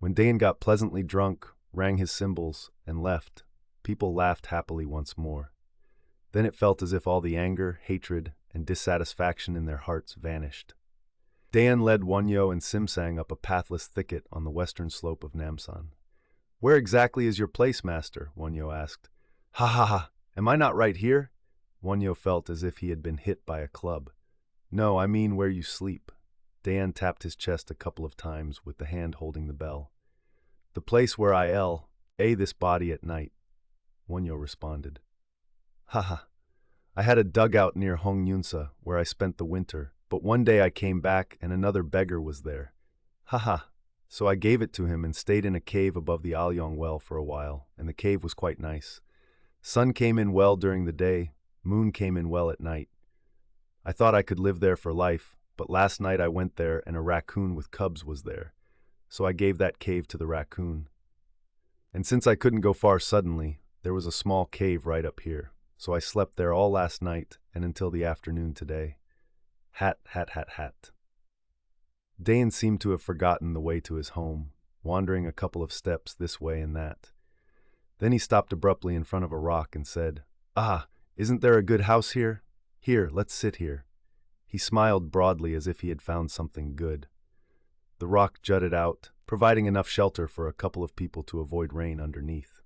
Speaker 1: When Dan got pleasantly drunk, rang his cymbals, and left, people laughed happily once more. Then it felt as if all the anger, hatred, and dissatisfaction in their hearts vanished. Dan led Wonhyo and Uisang up a pathless thicket on the western slope of Namsan. "Where exactly is your place, Master?" Wonhyo asked. "Ha ha ha! Am I not right here?" Wonhyo felt as if he had been hit by a club. "No, I mean where you sleep." Dan tapped his chest a couple of times with the hand holding the bell. "The place where I this body at night," Wonhyo responded. "Ha ha! I had a dugout near Hongyunsa where I spent the winter, but one day I came back and another beggar was there. Ha ha! So I gave it to him and stayed in a cave above the Alyong well for a while, and the cave was quite nice. Sun came in well during the day, moon came in well at night. I thought I could live there for life, but last night I went there and a raccoon with cubs was there, so I gave that cave to the raccoon. And since I couldn't go far suddenly, there was a small cave right up here, so I slept there all last night and until the afternoon today. Hat, hat, hat, hat." Dan seemed to have forgotten the way to his home, wandering a couple of steps this way and that. Then he stopped abruptly in front of a rock and said, Isn't there a good house here? Here, let's sit here." He smiled broadly as if he had found something good. The rock jutted out, providing enough shelter for a couple of people to avoid rain underneath.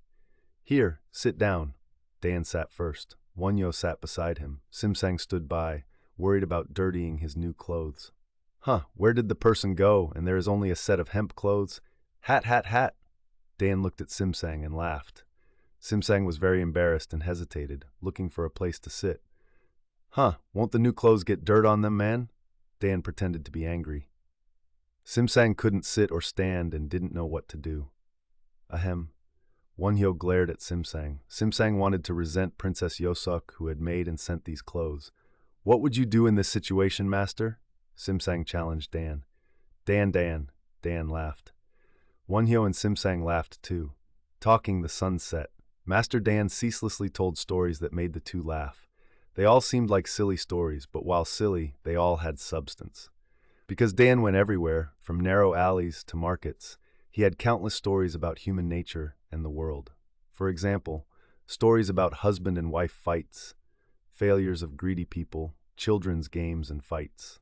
Speaker 1: "Here, sit down." Dan sat first. Wonhyo sat beside him. Uisang stood by, worried about dirtying his new clothes. Where did the person go, and there is only a set of hemp clothes? Hat, hat, hat. Dan looked at Uisang and laughed. Uisang was very embarrassed and hesitated, looking for a place to sit. Won't the new clothes get dirt on them, man?" Dan pretended to be angry. Uisang couldn't sit or stand and didn't know what to do. Ahem. Wonhyo glared at Uisang. Uisang wanted to resent Princess Yosok, who had made and sent these clothes. "What would you do in this situation, Master?" Uisang challenged Dan. Dan laughed. Wonhyo and Uisang laughed too. Talking, the sun set. Master Dan ceaselessly told stories that made the two laugh. They all seemed like silly stories, but while silly, they all had substance. Because Dan went everywhere, from narrow alleys to markets, he had countless stories about human nature and the world. For example, stories about husband and wife fights, failures of greedy people, children's games and fights.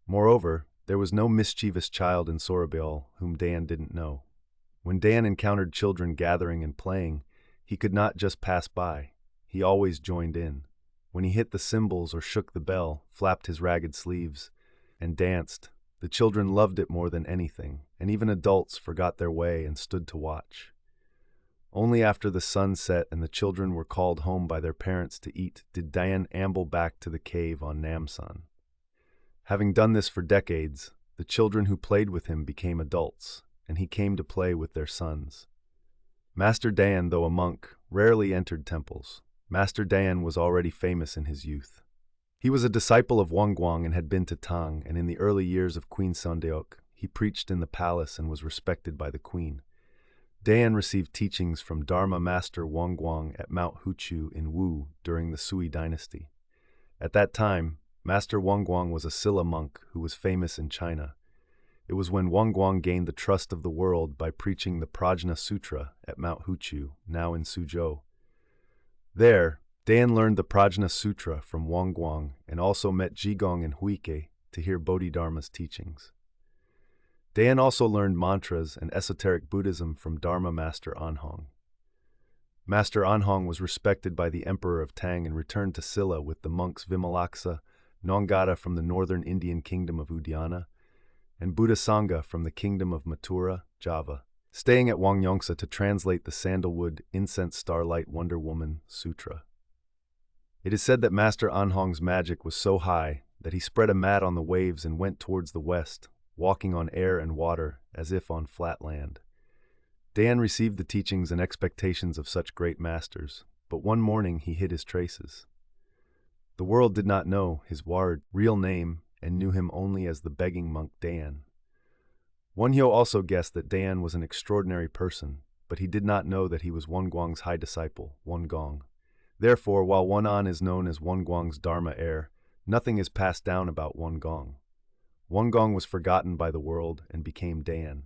Speaker 1: Moreover, there was no mischievous child in Sorabeol whom Dan didn't know. When Dan encountered children gathering and playing, he could not just pass by. He always joined in. When he hit the cymbals or shook the bell, flapped his ragged sleeves, and danced, the children loved it more than anything, and even adults forgot their way and stood to watch. Only after the sun set and the children were called home by their parents to eat did Dan amble back to the cave on Namsan. Having done this for decades, the children who played with him became adults, and he came to play with their sons. Master Dan, though a monk, rarely entered temples. Master Dan was already famous in his youth. He was a disciple of Wonguang and had been to Tang, and in the early years of Queen Sundeok, he preached in the palace and was respected by the queen. Dan received teachings from Dharma Master Wonguang at Mount Huchu in Wu during the Sui dynasty. At that time, Master Wonguang was a Silla monk who was famous in China. It was when Wonguang gained the trust of the world by preaching the Prajna Sutra at Mount Huchu, now in Suzhou. There, Dan learned the Prajna Sutra from Wonguang and also met Jigong and Huike to hear Bodhidharma's teachings. Dan also learned mantras and esoteric Buddhism from Dharma Master Anhong. Master Anhong was respected by the Emperor of Tang and returned to Silla with the monks Vimalaksa, Nongada from the northern Indian kingdom of Udiana, and Buddha Sangha from the kingdom of Mathura, Java, staying at Wangyongsa to translate the Sandalwood Incense Starlight Wonder Woman Sutra. It is said that Master Anhong's magic was so high that he spread a mat on the waves and went towards the west, walking on air and water as if on flat land. Dan received the teachings and expectations of such great masters, but one morning he hid his traces. The world did not know his real name and knew him only as the begging monk Dan. Wonhyo also guessed that Dan was an extraordinary person, but he did not know that he was Wonguang's high disciple, Wongong. Therefore, while Wonan is known as Wonguang's Dharma heir, nothing is passed down about Wongong. Wongong was forgotten by the world and became Dan.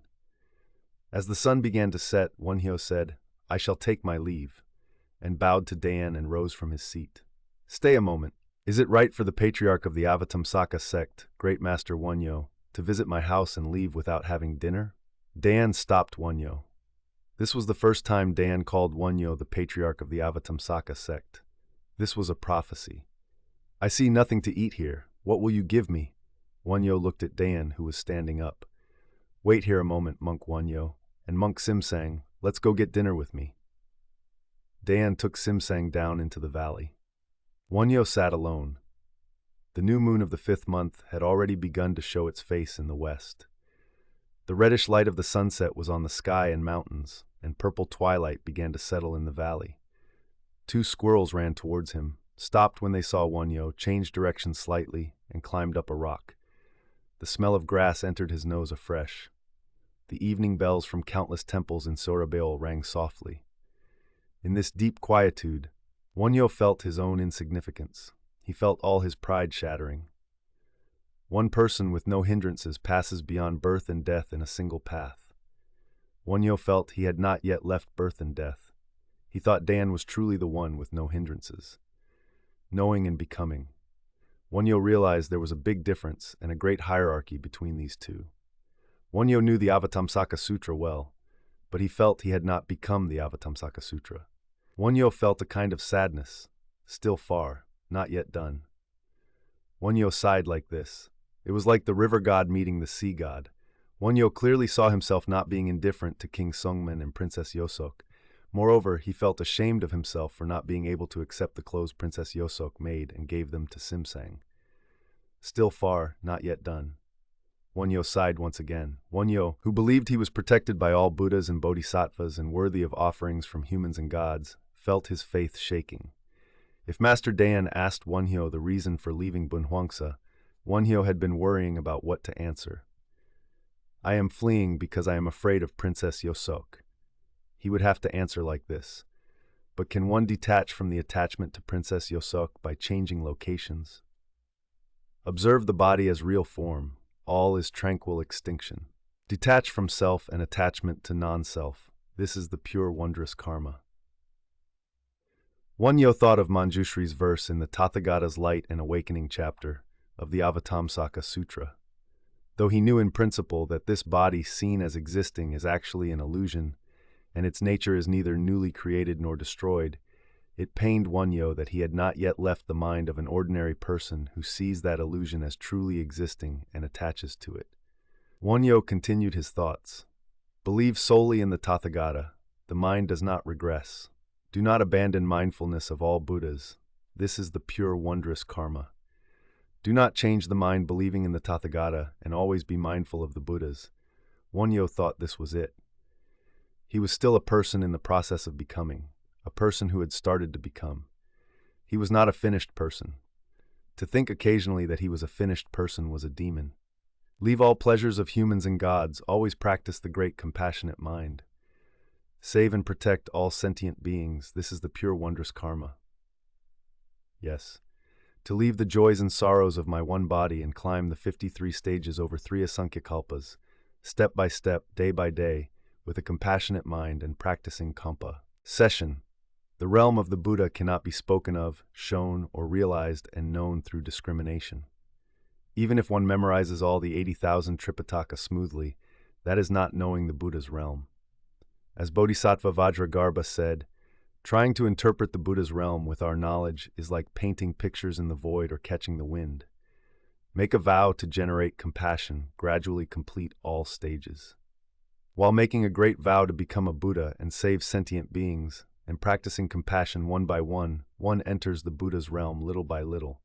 Speaker 1: As the sun began to set, Wonhyo said, "I shall take my leave," and bowed to Dan and rose from his seat. "Stay a moment. Is it right for the patriarch of the Avatamsaka sect, Great Master Wonhyo, to visit my house and leave without having dinner?" Dan stopped Wonhyo. This was the first time Dan called Wonhyo the patriarch of the Avatamsaka sect. This was a prophecy. "I see nothing to eat here. What will you give me?" Wonhyo looked at Dan, who was standing up. "Wait here a moment, Monk Wonhyo, and Monk Simsang, let's go get dinner with me." Dan took Simsang down into the valley. Wonhyo sat alone. The new moon of the 5th month had already begun to show its face in the west. The reddish light of the sunset was on the sky and mountains, and purple twilight began to settle in the valley. 2 squirrels ran towards him, stopped when they saw Wonhyo, changed direction slightly, and climbed up a rock. The smell of grass entered his nose afresh. The evening bells from countless temples in Sorabeol rang softly. In this deep quietude, Wonhyo felt his own insignificance. He felt all his pride shattering. One person with no hindrances passes beyond birth and death in a single path. Wonhyo felt he had not yet left birth and death. He thought Dan was truly the one with no hindrances. Knowing and becoming. Wonhyo realized there was a big difference and a great hierarchy between these two. Wonhyo knew the Avatamsaka Sutra well, but he felt he had not become the Avatamsaka Sutra. Wonhyo felt a kind of sadness, still far, not yet done. Wonhyo sighed like this. It was like the river god meeting the sea god. Wonhyo clearly saw himself not being indifferent to King Sungmin and Princess Yosok. Moreover, he felt ashamed of himself for not being able to accept the clothes Princess Yosok made and gave them to Simsang. Still far, not yet done. Wonhyo sighed once again. Wonhyo, who believed he was protected by all Buddhas and Bodhisattvas and worthy of offerings from humans and gods, felt his faith shaking. If Master Dan asked Wonhyo the reason for leaving Bunhuangsa, Wonhyo had been worrying about what to answer. "I am fleeing because I am afraid of Princess Yosok." He would have to answer like this. But can one detach from the attachment to Princess Yosok by changing locations? Observe the body as real form. All is tranquil extinction. Detach from self and attachment to non-self. This is the pure wondrous karma. Wonhyo thought of Manjushri's verse in the Tathagata's Light and Awakening chapter of the Avatamsaka Sutra. Though he knew in principle that this body seen as existing is actually an illusion, and its nature is neither newly created nor destroyed, it pained Wonhyo that he had not yet left the mind of an ordinary person who sees that illusion as truly existing and attaches to it. Wonhyo continued his thoughts. Believe solely in the Tathagata. The mind does not regress. Do not abandon mindfulness of all Buddhas. This is the pure wondrous karma. Do not change the mind believing in the Tathagata and always be mindful of the Buddhas. Wonhyo thought this was it. He was still a person in the process of becoming, a person who had started to become. He was not a finished person. To think occasionally that he was a finished person was a demon. Leave all pleasures of humans and gods, always practice the great compassionate mind. Save and protect all sentient beings, this is the pure wondrous karma. Yes. To leave the joys and sorrows of my one body and climb the 53 stages over 3 asankhyakalpas, step by step, day by day, with a compassionate mind and practicing kampa. Session. The realm of the Buddha cannot be spoken of, shown, or realized and known through discrimination. Even if one memorizes all the 80,000 Tripitaka smoothly, that is not knowing the Buddha's realm. As Bodhisattva Vajragarbha said, trying to interpret the Buddha's realm with our knowledge is like painting pictures in the void or catching the wind. Make a vow to generate compassion, gradually complete all stages. While making a great vow to become a Buddha and save sentient beings, and practicing compassion one by one enters the Buddha's realm little by little.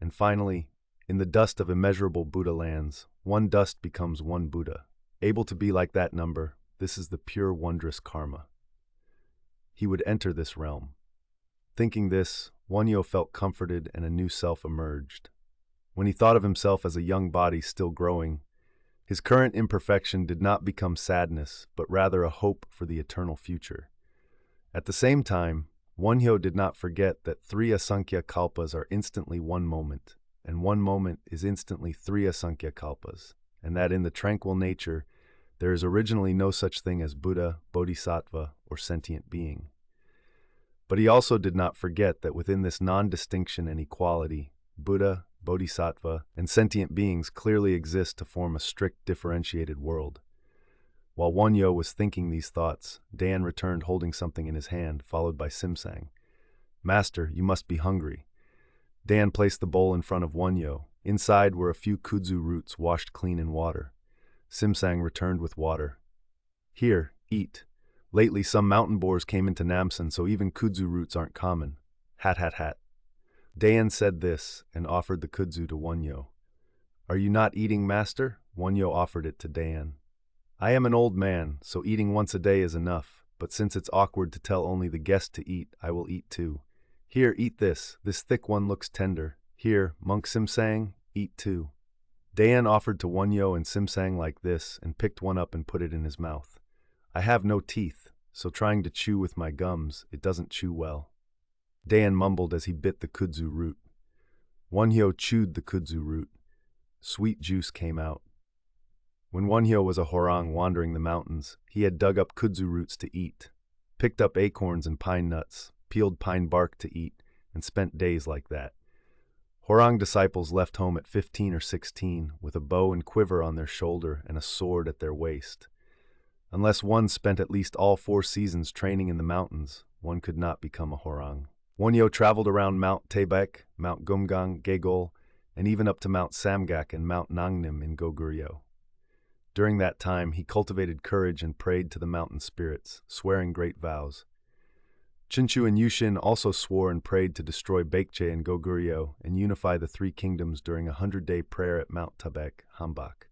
Speaker 1: And finally, in the dust of immeasurable Buddha lands, one dust becomes one Buddha. Able to be like that number, this is the pure wondrous karma. He would enter this realm. Thinking this, Wonhyo felt comforted and a new self emerged. When he thought of himself as a young body still growing, his current imperfection did not become sadness, but rather a hope for the eternal future. At the same time, Wonhyo did not forget that 3 asankhya kalpas are instantly one moment, and one moment is instantly 3 asankhya kalpas, and that in the tranquil nature, there is originally no such thing as Buddha, Bodhisattva, or sentient being. But he also did not forget that within this non-distinction and equality, Buddha, Bodhisattva, and sentient beings clearly exist to form a strict differentiated world. While Wonhyo was thinking these thoughts, Dan returned holding something in his hand, followed by Simsang. "Master, you must be hungry." Dan placed the bowl in front of Wonhyo. Inside were a few kudzu roots washed clean in water. Simsang returned with water. "Here, eat. Lately some mountain boars came into Namsan, so even kudzu roots aren't common. Hat hat hat." Dan said this and offered the kudzu to Wonhyo. "Are you not eating, master?" Wonhyo offered it to Dan. "I am an old man, so eating once a day is enough, but since it's awkward to tell only the guest to eat, I will eat too. Here, eat this. This thick one looks tender. Here, Monk Simsang, eat too." Dan offered to Wonhyo and Simsang like this and picked one up and put it in his mouth. "I have no teeth, so trying to chew with my gums, it doesn't chew well." Dan mumbled as he bit the kudzu root. Wonhyo chewed the kudzu root. Sweet juice came out. When Wonhyo was a horang wandering the mountains, he had dug up kudzu roots to eat, picked up acorns and pine nuts, peeled pine bark to eat, and spent days like that. Horang disciples left home at 15 or 16 with a bow and quiver on their shoulder and a sword at their waist. Unless one spent at least all 4 seasons training in the mountains, one could not become a horang. Wonhyo traveled around Mount Taebek, Mount Gumgang, Gegol, and even up to Mount Samgak and Mount Nangnim in Goguryeo. During that time, he cultivated courage and prayed to the mountain spirits, swearing great vows. Chinchu and Yushin also swore and prayed to destroy Baekje and Goguryeo and unify the 3 kingdoms during a 100-day prayer at Mount Taebek, Hambak.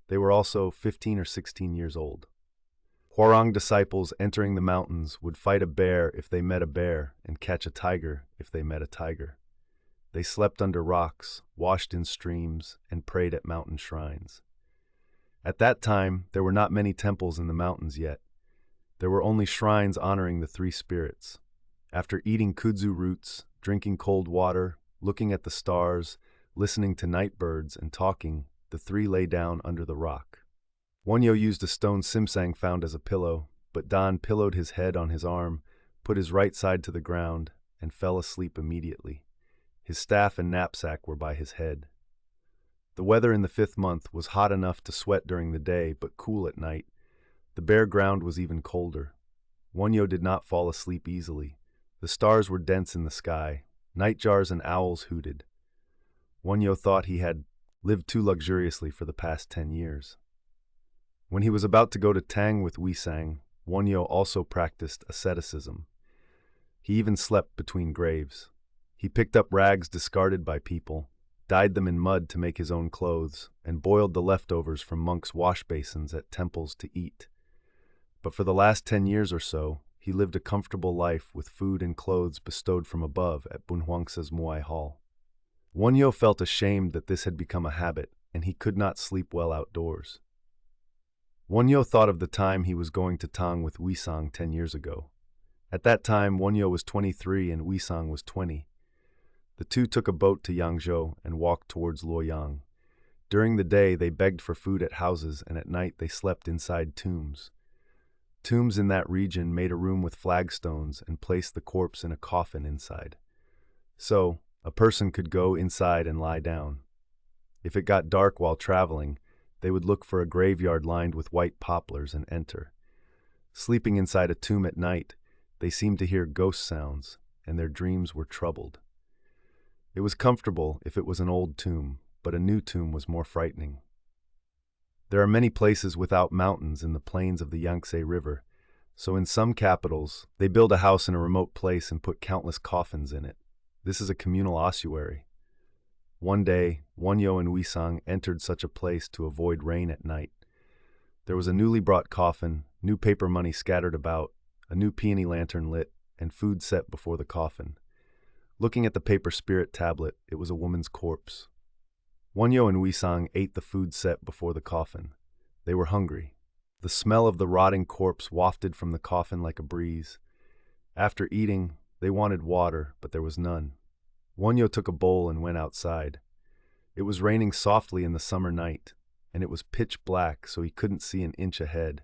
Speaker 1: They were also 15 or 16 years old. Hwarang disciples entering the mountains would fight a bear if they met a bear and catch a tiger if they met a tiger. They slept under rocks, washed in streams, and prayed at mountain shrines. At that time, there were not many temples in the mountains yet. There were only shrines honoring the 3 spirits. After eating kudzu roots, drinking cold water, looking at the stars, listening to night birds, and talking, the 3 lay down under the rock. Wonhyo used a stone Simsang found as a pillow, but Dan pillowed his head on his arm, put his right side to the ground, and fell asleep immediately. His staff and knapsack were by his head. The weather in the 5th month was hot enough to sweat during the day, but cool at night. The bare ground was even colder. Wonhyo did not fall asleep easily. The stars were dense in the sky. Nightjars and owls hooted. Wonhyo thought he had lived too luxuriously for the past 10 years. When he was about to go to Tang with Uisang, Wonhyo also practiced asceticism. He even slept between graves. He picked up rags discarded by people, dyed them in mud to make his own clothes, and boiled the leftovers from monks' wash basins at temples to eat. But for the last 10 years or so, he lived a comfortable life with food and clothes bestowed from above at Bunhuangsa's Muay Hall. Wonhyo felt ashamed that this had become a habit, and he could not sleep well outdoors. Wonhyo thought of the time he was going to Tang with Uisang 10 years ago. At that time, Wonhyo was 23 and Uisang was 20. The two took a boat to Yangzhou and walked towards Luoyang. During the day, they begged for food at houses, and at night they slept inside tombs. Tombs in that region made a room with flagstones and placed the corpse in a coffin inside. So, a person could go inside and lie down. If it got dark while traveling, they would look for a graveyard lined with white poplars and enter. Sleeping inside a tomb at night, they seemed to hear ghost sounds, and their dreams were troubled. It was comfortable if it was an old tomb, but a new tomb was more frightening. There are many places without mountains in the plains of the Yangtze River, so in some capitals, they build a house in a remote place and put countless coffins in it. This is a communal ossuary. One day, Wonhyo and Uisang entered such a place to avoid rain at night. There was a newly brought coffin, new paper money scattered about, a new peony lantern lit, and food set before the coffin. Looking at the paper spirit tablet, it was a woman's corpse. Wonhyo and Uisang ate the food set before the coffin. They were hungry. The smell of the rotting corpse wafted from the coffin like a breeze. After eating, they wanted water, but there was none. Wonhyo took a bowl and went outside. It was raining softly in the summer night, and it was pitch black so he couldn't see an inch ahead,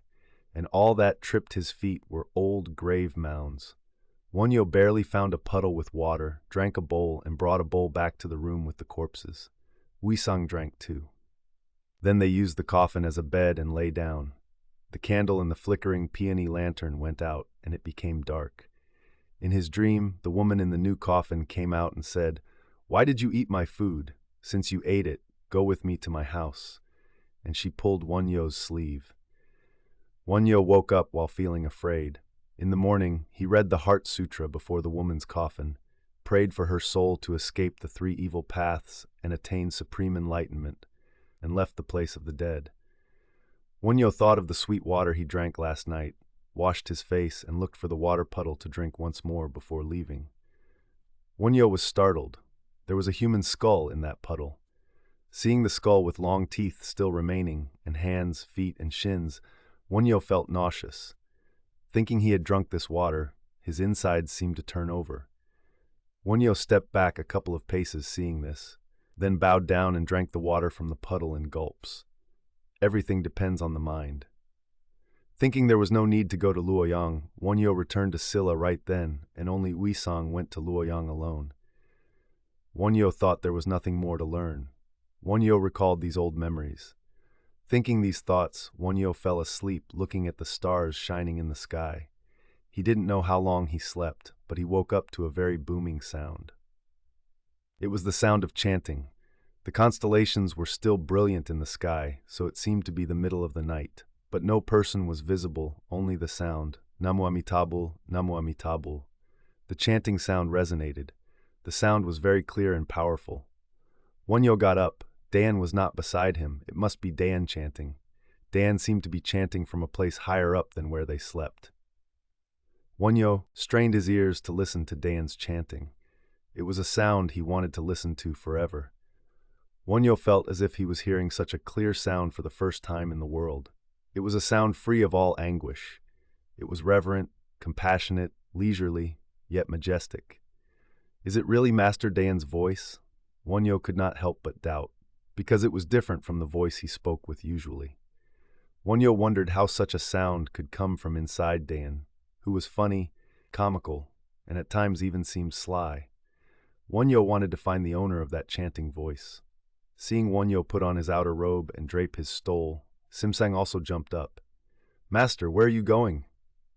Speaker 1: and all that tripped his feet were old grave mounds. Wonhyo barely found a puddle with water, drank a bowl, and brought a bowl back to the room with the corpses. Uisang drank too. Then they used the coffin as a bed and lay down. The candle in the flickering peony lantern went out, and it became dark. In his dream, the woman in the new coffin came out and said, "Why did you eat my food? Since you ate it, go with me to my house." And she pulled Wonhyo's sleeve. Wonhyo woke up while feeling afraid. In the morning, he read the Heart Sutra before the woman's coffin, prayed for her soul to escape the three evil paths and attain supreme enlightenment, and left the place of the dead. Wonhyo thought of the sweet water he drank last night, washed his face, and looked for the water puddle to drink once more before leaving. Wonhyo was startled. There was a human skull in that puddle. Seeing the skull with long teeth still remaining, and hands, feet, and shins, Wonhyo felt nauseous. Thinking he had drunk this water, his insides seemed to turn over. Wonhyo stepped back a couple of paces seeing this, then bowed down and drank the water from the puddle in gulps. Everything depends on the mind. Thinking there was no need to go to Luoyang, Wonhyo returned to Silla right then, and only Uisang went to Luoyang alone. Wonhyo thought there was nothing more to learn. Wonhyo recalled these old memories. Thinking these thoughts, Wonhyo fell asleep looking at the stars shining in the sky. He didn't know how long he slept, but he woke up to a very booming sound. It was the sound of chanting. The constellations were still brilliant in the sky, so it seemed to be the middle of the night. But no person was visible, only the sound, Namu Amitabha, Namu Amitabha. The chanting sound resonated. The sound was very clear and powerful. Wonhyo got up. Dan was not beside him. It must be Dan chanting. Dan seemed to be chanting from a place higher up than where they slept. Wonhyo strained his ears to listen to Dan's chanting. It was a sound he wanted to listen to forever. Wonhyo felt as if he was hearing such a clear sound for the first time in the world. It was a sound free of all anguish. It was reverent, compassionate, leisurely, yet majestic. Is it really Master Dan's voice? Wonhyo could not help but doubt, because it was different from the voice he spoke with usually. Wonhyo wondered how such a sound could come from inside Dan, who was funny, comical, and at times even seemed sly. Wonhyo wanted to find the owner of that chanting voice. Seeing Wonhyo put on his outer robe and drape his stole, Simsang also jumped up. "Master, where are you going?"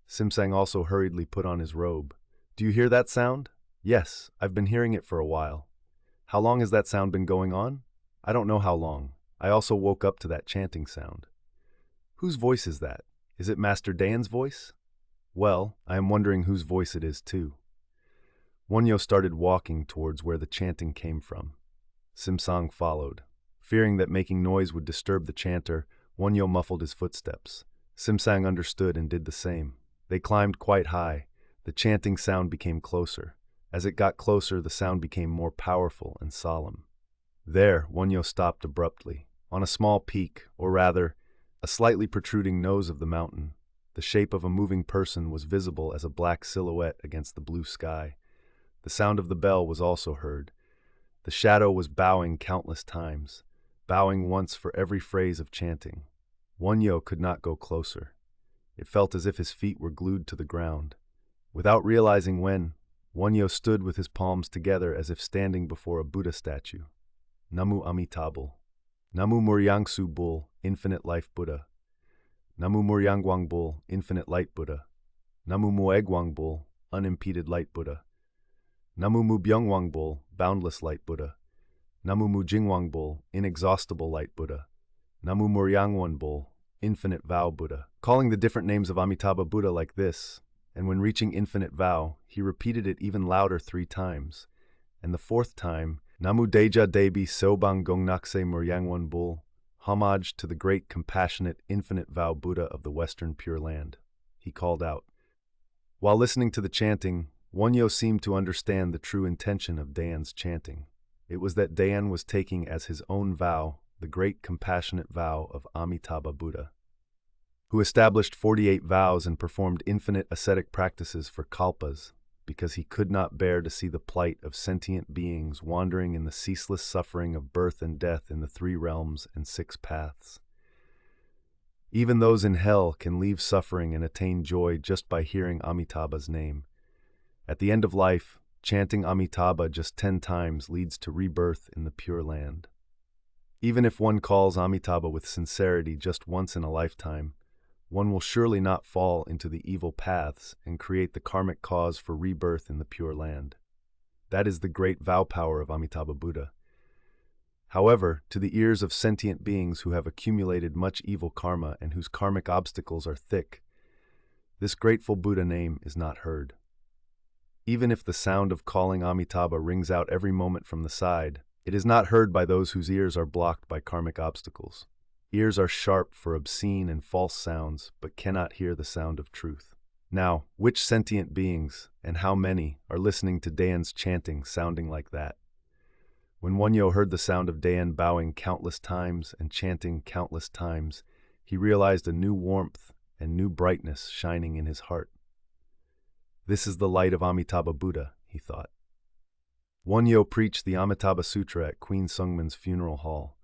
Speaker 1: Simsang also hurriedly put on his robe. "Do you hear that sound?" "Yes, I've been hearing it for a while." "How long has that sound been going on?" "I don't know how long. I also woke up to that chanting sound." "Whose voice is that? Is it Master Dan's voice?" "Well, I am wondering whose voice it is too." Wonhyo started walking towards where the chanting came from. Simsang followed. Fearing that making noise would disturb the chanter, Wonhyo muffled his footsteps. Simsang understood and did the same. They climbed quite high. The chanting sound became closer. As it got closer, the sound became more powerful and solemn. There, Wonhyo stopped abruptly. On a small peak, or rather, a slightly protruding nose of the mountain, the shape of a moving person was visible as a black silhouette against the blue sky. The sound of the bell was also heard. The shadow was bowing countless times, bowing once for every phrase of chanting. Wonhyo could not go closer. It felt as if his feet were glued to the ground. Without realizing when, Wonhyo stood with his palms together as if standing before a Buddha statue. Namu Amitabha. Namu Muryangsu Bul, Infinite Life Buddha. Namu Muryangwang Bul, Infinite Light Buddha. Namu Muegwang Bul, Unimpeded Light Buddha. Namu Mubyungwang Bul, Boundless Light Buddha. Namu Mujingwang Bul, Inexhaustible Light Buddha. Namu Muryangwan Bul, Infinite Vow Buddha. Calling the different names of Amitabha Buddha like this, and when reaching Infinite Vow, he repeated it even louder 3 times, and the 4th time, Namu Deja Debi Sobang Gongnakse Muryangwan Bul, homage to the great compassionate Infinite Vow Buddha of the Western Pure Land, he called out. While listening to the chanting, Wonhyo seemed to understand the true intention of Dayan's chanting. It was that Dayan was taking as his own vow the great compassionate vow of Amitabha Buddha, who established 48 vows and performed infinite ascetic practices for kalpas, because he could not bear to see the plight of sentient beings wandering in the ceaseless suffering of birth and death in the 3 realms and 6 paths. Even those in hell can leave suffering and attain joy just by hearing Amitabha's name. At the end of life, chanting Amitabha just 10 times leads to rebirth in the Pure Land. Even if one calls Amitabha with sincerity just once in a lifetime, one will surely not fall into the evil paths and create the karmic cause for rebirth in the Pure Land. That is the great vow power of Amitabha Buddha. However, to the ears of sentient beings who have accumulated much evil karma and whose karmic obstacles are thick, this grateful Buddha name is not heard. Even if the sound of calling Amitabha rings out every moment from the side, it is not heard by those whose ears are blocked by karmic obstacles. Ears are sharp for obscene and false sounds, but cannot hear the sound of truth. Now, which sentient beings, and how many, are listening to Dayan's chanting sounding like that? When Wonhyo heard the sound of Dayan bowing countless times and chanting countless times, he realized a new warmth and new brightness shining in his heart. This is the light of Amitabha Buddha, he thought. Wonhyo preached the Amitabha Sutra at Queen Sungman's funeral hall.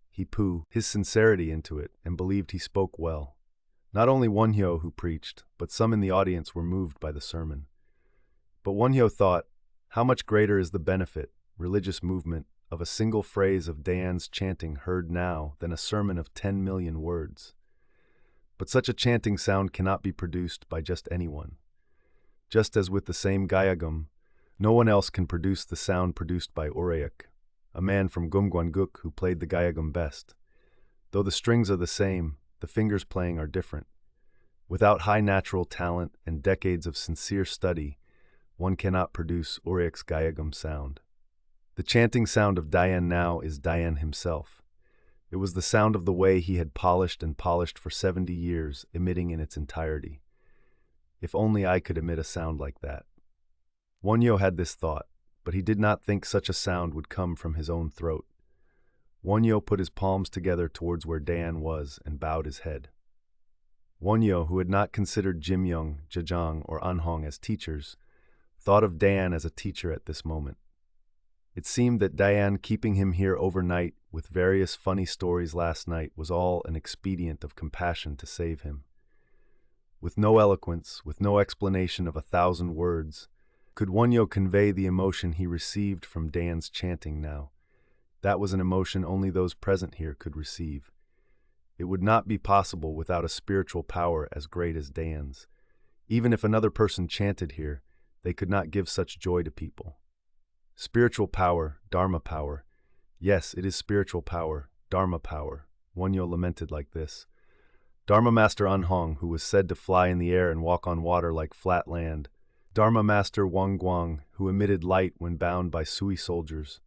Speaker 1: He put his sincerity into it and believed he spoke well. Not only Wonhyo who preached, but some in the audience were moved by the sermon. But Wonhyo thought, how much greater is the benefit, religious movement, of a single phrase of Dayan's chanting heard now than a sermon of 10 million words. But such a chanting sound cannot be produced by just anyone. Just as with the same Gayagum, no one else can produce the sound produced by Urayak, a man from Gumguanguk who played the Gayagum best. Though the strings are the same, the fingers playing are different. Without high natural talent and decades of sincere study, one cannot produce Urayak's Gayagum sound. The chanting sound of Dayan now is Dayan himself. It was the sound of the way he had polished and polished for 70 years, emitting in its entirety. If only I could emit a sound like that. Wonhyo had this thought, but he did not think such a sound would come from his own throat. Wonhyo put his palms together towards where Dayan was and bowed his head. Wonhyo, who had not considered Jimyong, Jajang, or Anhong as teachers, thought of Dayan as a teacher at this moment. It seemed that Dayan keeping him here overnight with various funny stories last night was all an expedient of compassion to save him. With no eloquence, with no explanation of 1,000 words, could Wonhyo convey the emotion he received from Dayan's chanting now? That was an emotion only those present here could receive. It would not be possible without a spiritual power as great as Dayan's. Even if another person chanted here, they could not give such joy to people. Spiritual power, Dharma power. Yes, it is spiritual power, Dharma power. Wonhyo lamented like this. Dharma Master Anhong, who was said to fly in the air and walk on water like flat land. Dharma Master Wangguang, who emitted light when bound by Sui soldiers.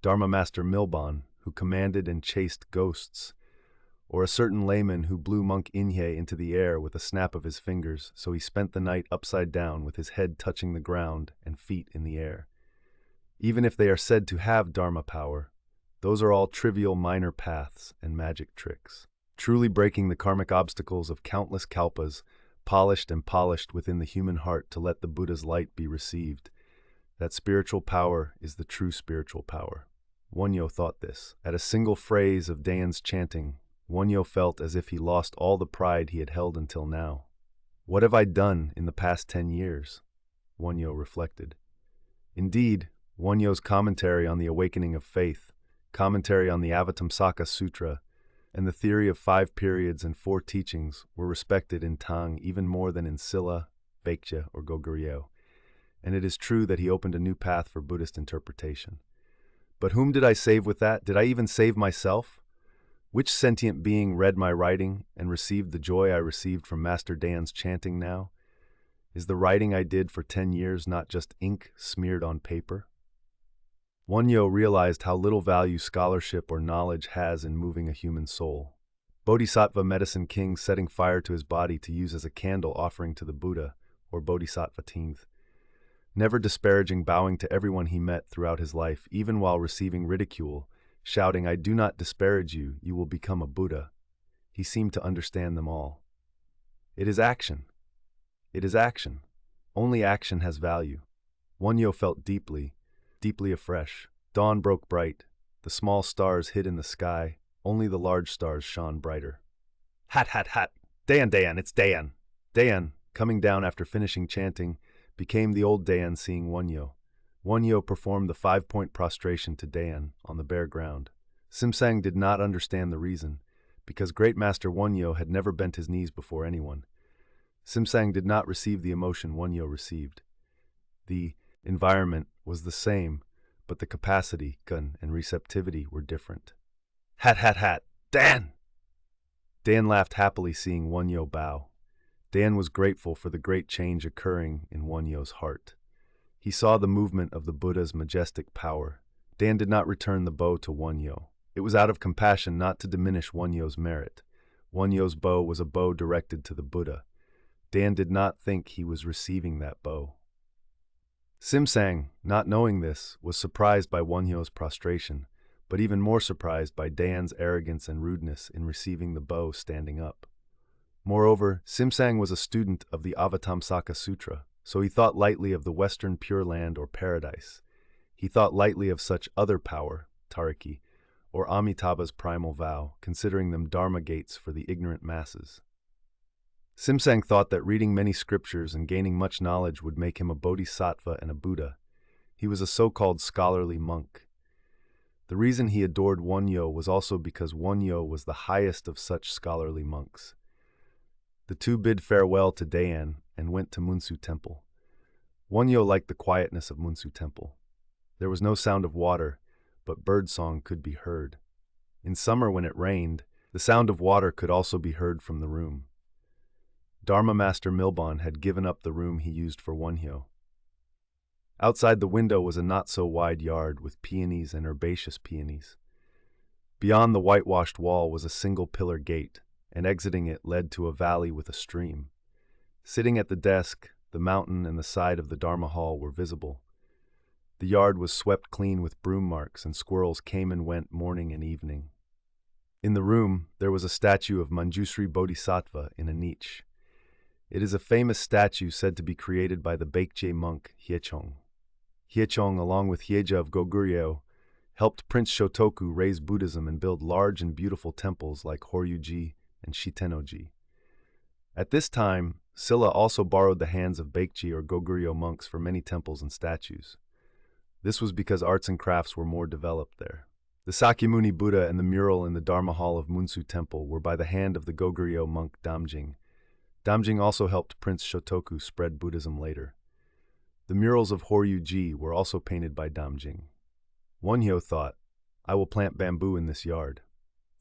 Speaker 1: Dharma Master Milban, who commanded and chased ghosts. or a certain layman who blew monk Inhye into the air with a snap of his fingers, so he spent the night upside down with his head touching the ground and feet in the air. Even if they are said to have Dharma power, those are all trivial minor paths and magic tricks. Truly breaking the karmic obstacles of countless kalpas, polished and polished within the human heart to let the Buddha's light be received, that spiritual power is the true spiritual power. Wonhyo thought this. At a single phrase of Dayan's chanting, Wonhyo felt as if he lost all the pride he had held until now. What have I done in the past 10 years? Wonhyo reflected. Indeed, Wonhyo's commentary on the awakening of faith, commentary on the Avatamsaka Sutra, and the theory of 5 periods and 4 teachings were respected in Tang even more than in Silla, Baekje, or Goguryeo. And it is true that he opened a new path for Buddhist interpretation. But whom did I save with that? Did I even save myself? Which sentient being read my writing and received the joy I received from Master Dayan's chanting now? Is the writing I did for 10 years not just ink smeared on paper? Wonhyo realized how little value scholarship or knowledge has in moving a human soul. Bodhisattva Medicine King setting fire to his body to use as a candle offering to the Buddha, or Bodhisattva 10th. Never disparaging, bowing to everyone he met throughout his life, even while receiving ridicule, shouting, "I do not disparage you, you will become a Buddha." He seemed to understand them all. It is action. It is action. Only action has value. Wonhyo felt deeply, deeply afresh. Dawn broke bright. The small stars hid in the sky. Only the large stars shone brighter. Hat, hat, hat. Dayan, Dayan, it's Dayan. Dayan, coming down after finishing chanting, became the old Dayan seeing Wonhyo. Wonhyo performed the 5-point prostration to Dayan on the bare ground. Simsang did not understand the reason, because Great Master Wonhyo had never bent his knees before anyone. Simsang did not receive the emotion Wonhyo received. The environment was the same, but the capacity, gun, and receptivity were different. Hat, hat, hat! Dan! Dan laughed happily seeing Wonhyo bow. Dan was grateful for the great change occurring in Wonhyo's heart. He saw the movement of the Buddha's majestic power. Dan did not return the bow to Wonhyo. It was out of compassion, not to diminish Wonhyo's merit. Wonhyo's bow was a bow directed to the Buddha. Dan did not think he was receiving that bow. Simsang, not knowing this, was surprised by Wonhyo's prostration, but even more surprised by Dayan's arrogance and rudeness in receiving the bow standing up. Moreover, Simsang was a student of the Avatamsaka Sutra, so he thought lightly of the Western Pure Land or Paradise. He thought lightly of such other power, Tariki, or Amitabha's primal vow, considering them dharma gates for the ignorant masses. Simsang thought that reading many scriptures and gaining much knowledge would make him a bodhisattva and a Buddha. He was a so-called scholarly monk. The reason he adored Wonhyo was also because Wonhyo was the highest of such scholarly monks. The two bid farewell to Dayan and went to Munsu Temple. Wonhyo liked the quietness of Munsu Temple. There was no sound of water, but birdsong could be heard. In summer when it rained, the sound of water could also be heard from the room. Dharma Master Milbon had given up the room he used for Wonhyo. Outside the window was a not-so-wide yard with peonies and herbaceous peonies. Beyond the whitewashed wall was a single-pillar gate, and exiting it led to a valley with a stream. Sitting at the desk, the mountain and the side of the Dharma hall were visible. The yard was swept clean with broom marks, and squirrels came and went morning and evening. In the room, there was a statue of Manjusri Bodhisattva in a niche. It is a famous statue said to be created by the Baekje monk Hyechong. Hyechong, along with Hyeja of Goguryeo, helped Prince Shotoku raise Buddhism and build large and beautiful temples like Horyuji and Shitenoji. At this time, Silla also borrowed the hands of Baekje or Goguryeo monks for many temples and statues. This was because arts and crafts were more developed there. The Sakyamuni Buddha and the mural in the Dharma hall of Munsu Temple were by the hand of the Goguryeo monk Damjing. Damjing also helped Prince Shotoku spread Buddhism later. The murals of Horyuji were also painted by Damjing. Wonhyo thought, "I will plant bamboo in this yard."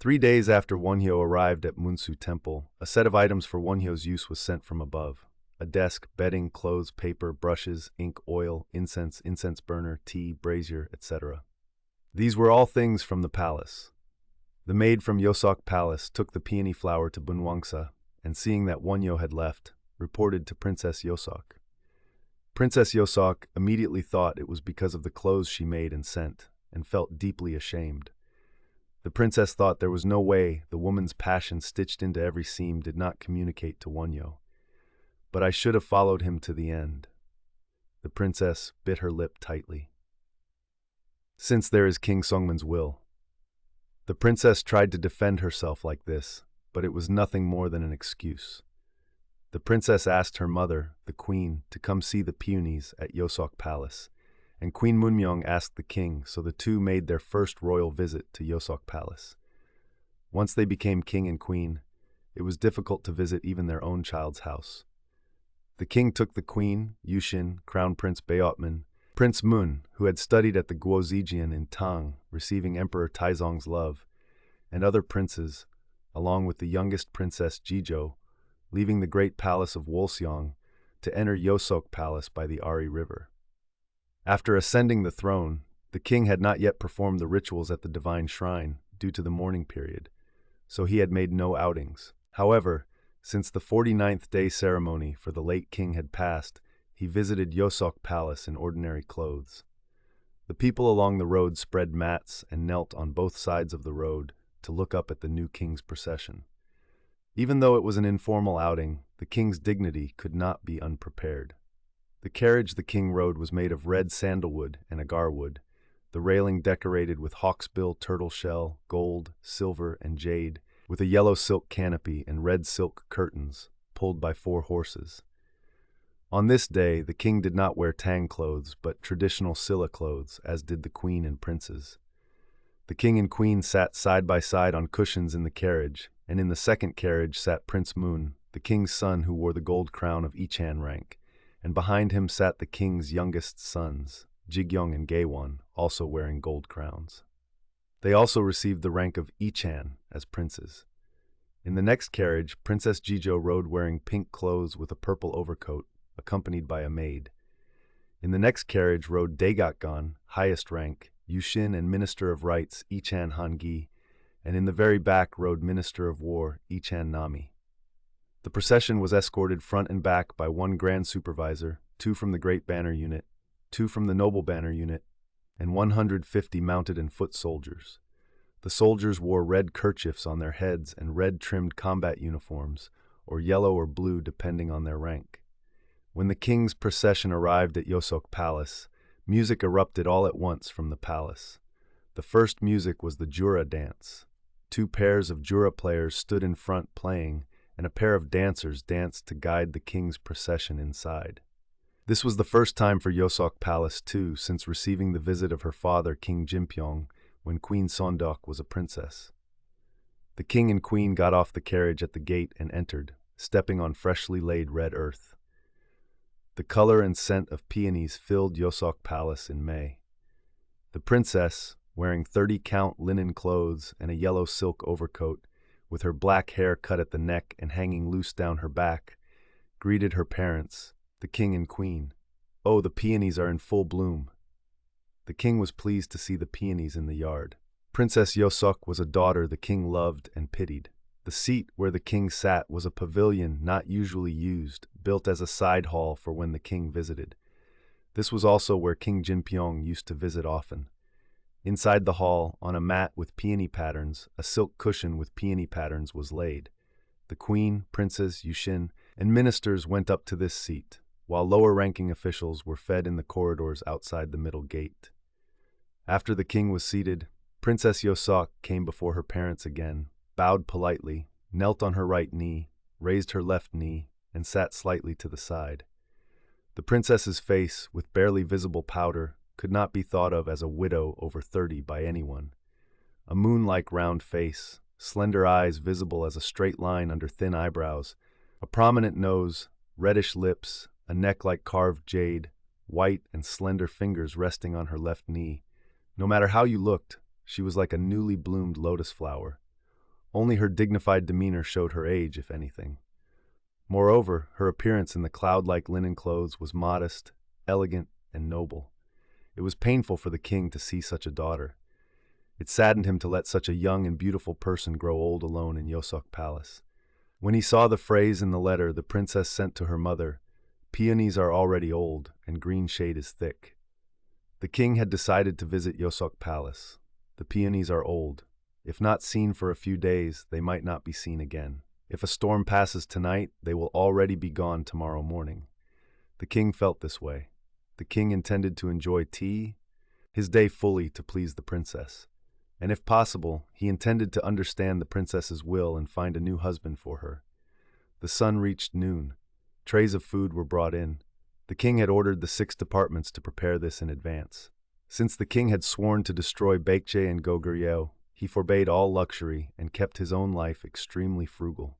Speaker 1: 3 days after Wonhyo arrived at Munsu Temple, a set of items for Wonhyo's use was sent from above. A desk, bedding, clothes, paper, brushes, ink, oil, incense burner, tea, brazier, etc. These were all things from the palace. The maid from Yosok Palace took the peony flower to Bunwangsa, and seeing that Wonyo had left, reported to Princess Yosok. Princess Yosok immediately thought it was because of the clothes she made and sent, and felt deeply ashamed. The princess thought there was no way the woman's passion stitched into every seam did not communicate to Wonyo. But I should have followed him to the end. The princess bit her lip tightly. Since there is King Songman's will. The princess tried to defend herself like this, but it was nothing more than an excuse. The princess asked her mother, the queen, to come see the peonies at Yosok Palace, and Queen Munmyong asked the king, so the two made their first royal visit to Yosok Palace. Once they became king and queen, it was difficult to visit even their own child's house. The king took the queen, Yushin, Crown Prince Beotman, Prince Mun, who had studied at the Guozijian in Tang, receiving Emperor Taizong's love, and other princes, along with the youngest princess Jijo, leaving the great palace of Wolseong to enter Yosok Palace by the Ari River. After ascending the throne, the king had not yet performed the rituals at the divine shrine due to the mourning period, so he had made no outings. However, since the 49th day ceremony for the late king had passed, he visited Yosok Palace in ordinary clothes. The people along the road spread mats and knelt on both sides of the road to look up at the new king's procession. Even though it was an informal outing, the king's dignity could not be unprepared. The carriage the king rode was made of red sandalwood and agar wood, the railing decorated with hawksbill turtle shell, gold, silver, and jade, with a yellow silk canopy and red silk curtains, pulled by 4 horses. On this day, the king did not wear Tang clothes, but traditional Silla clothes, as did the queen and princes. The king and queen sat side by side on cushions in the carriage, and in the second carriage sat Prince Moon, the king's son who wore the gold crown of Ichan rank, and behind him sat the king's youngest sons, Jigyong and Gaewon, also wearing gold crowns. They also received the rank of Ichan as princes. In the next carriage, Princess Jijo rode wearing pink clothes with a purple overcoat, accompanied by a maid. In the next carriage rode Daegakgon, highest rank, Yushin and Minister of Rights Ichan Hangi, and in the very back rode Minister of War Ichan Nami. The procession was escorted front and back by 1 Grand Supervisor, 2 from the Great Banner Unit, 2 from the Noble Banner Unit, and 150 mounted and foot soldiers. The soldiers wore red kerchiefs on their heads and red-trimmed combat uniforms, or yellow or blue depending on their rank. When the king's procession arrived at Yosok Palace, music erupted all at once from the palace. The first music was the Jura dance. 2 pairs of Jura players stood in front playing, and a pair of dancers danced to guide the king's procession inside. This was the first time for Yosok Palace, too, since receiving the visit of her father, King Jimpyong, when Queen Sondok was a princess. The king and queen got off the carriage at the gate and entered, stepping on freshly laid red earth. The color and scent of peonies filled Yosok Palace in May. The princess, wearing 30-count linen clothes and a yellow silk overcoat, with her black hair cut at the neck and hanging loose down her back, greeted her parents, the king and queen. "Oh, the peonies are in full bloom." The king was pleased to see the peonies in the yard. Princess Yosok was a daughter the king loved and pitied. The seat where the king sat was a pavilion not usually used, built as a side hall for when the king visited. This was also where King Jinpyong used to visit often. Inside the hall, on a mat with peony patterns, a silk cushion with peony patterns was laid. The queen, princes, Yushin, and ministers went up to this seat, while lower-ranking officials were fed in the corridors outside the middle gate. After the king was seated, Princess Yosok came before her parents again, bowed politely, knelt on her right knee, raised her left knee, and sat slightly to the side. The princess's face, with barely visible powder, could not be thought of as a widow over 30 by anyone. A moon-like round face, slender eyes visible as a straight line under thin eyebrows, a prominent nose, reddish lips, a neck like carved jade, white and slender fingers resting on her left knee. No matter how you looked, she was like a newly bloomed lotus flower. Only her dignified demeanor showed her age, if anything. Moreover, her appearance in the cloud-like linen clothes was modest, elegant, and noble. It was painful for the king to see such a daughter. It saddened him to let such a young and beautiful person grow old alone in Yosok Palace. When he saw the phrase in the letter the princess sent to her mother, "Peonies are already old, and green shade is thick." The king had decided to visit Yosok Palace. The peonies are old. If not seen for a few days, they might not be seen again. If a storm passes tonight, they will already be gone tomorrow morning. The king felt this way. The king intended to enjoy his day fully to please the princess. And if possible, he intended to understand the princess's will and find a new husband for her. The sun reached noon. Trays of food were brought in. The king had ordered the 6 departments to prepare this in advance. Since the king had sworn to destroy Baekje and Goguryeo, he forbade all luxury and kept his own life extremely frugal.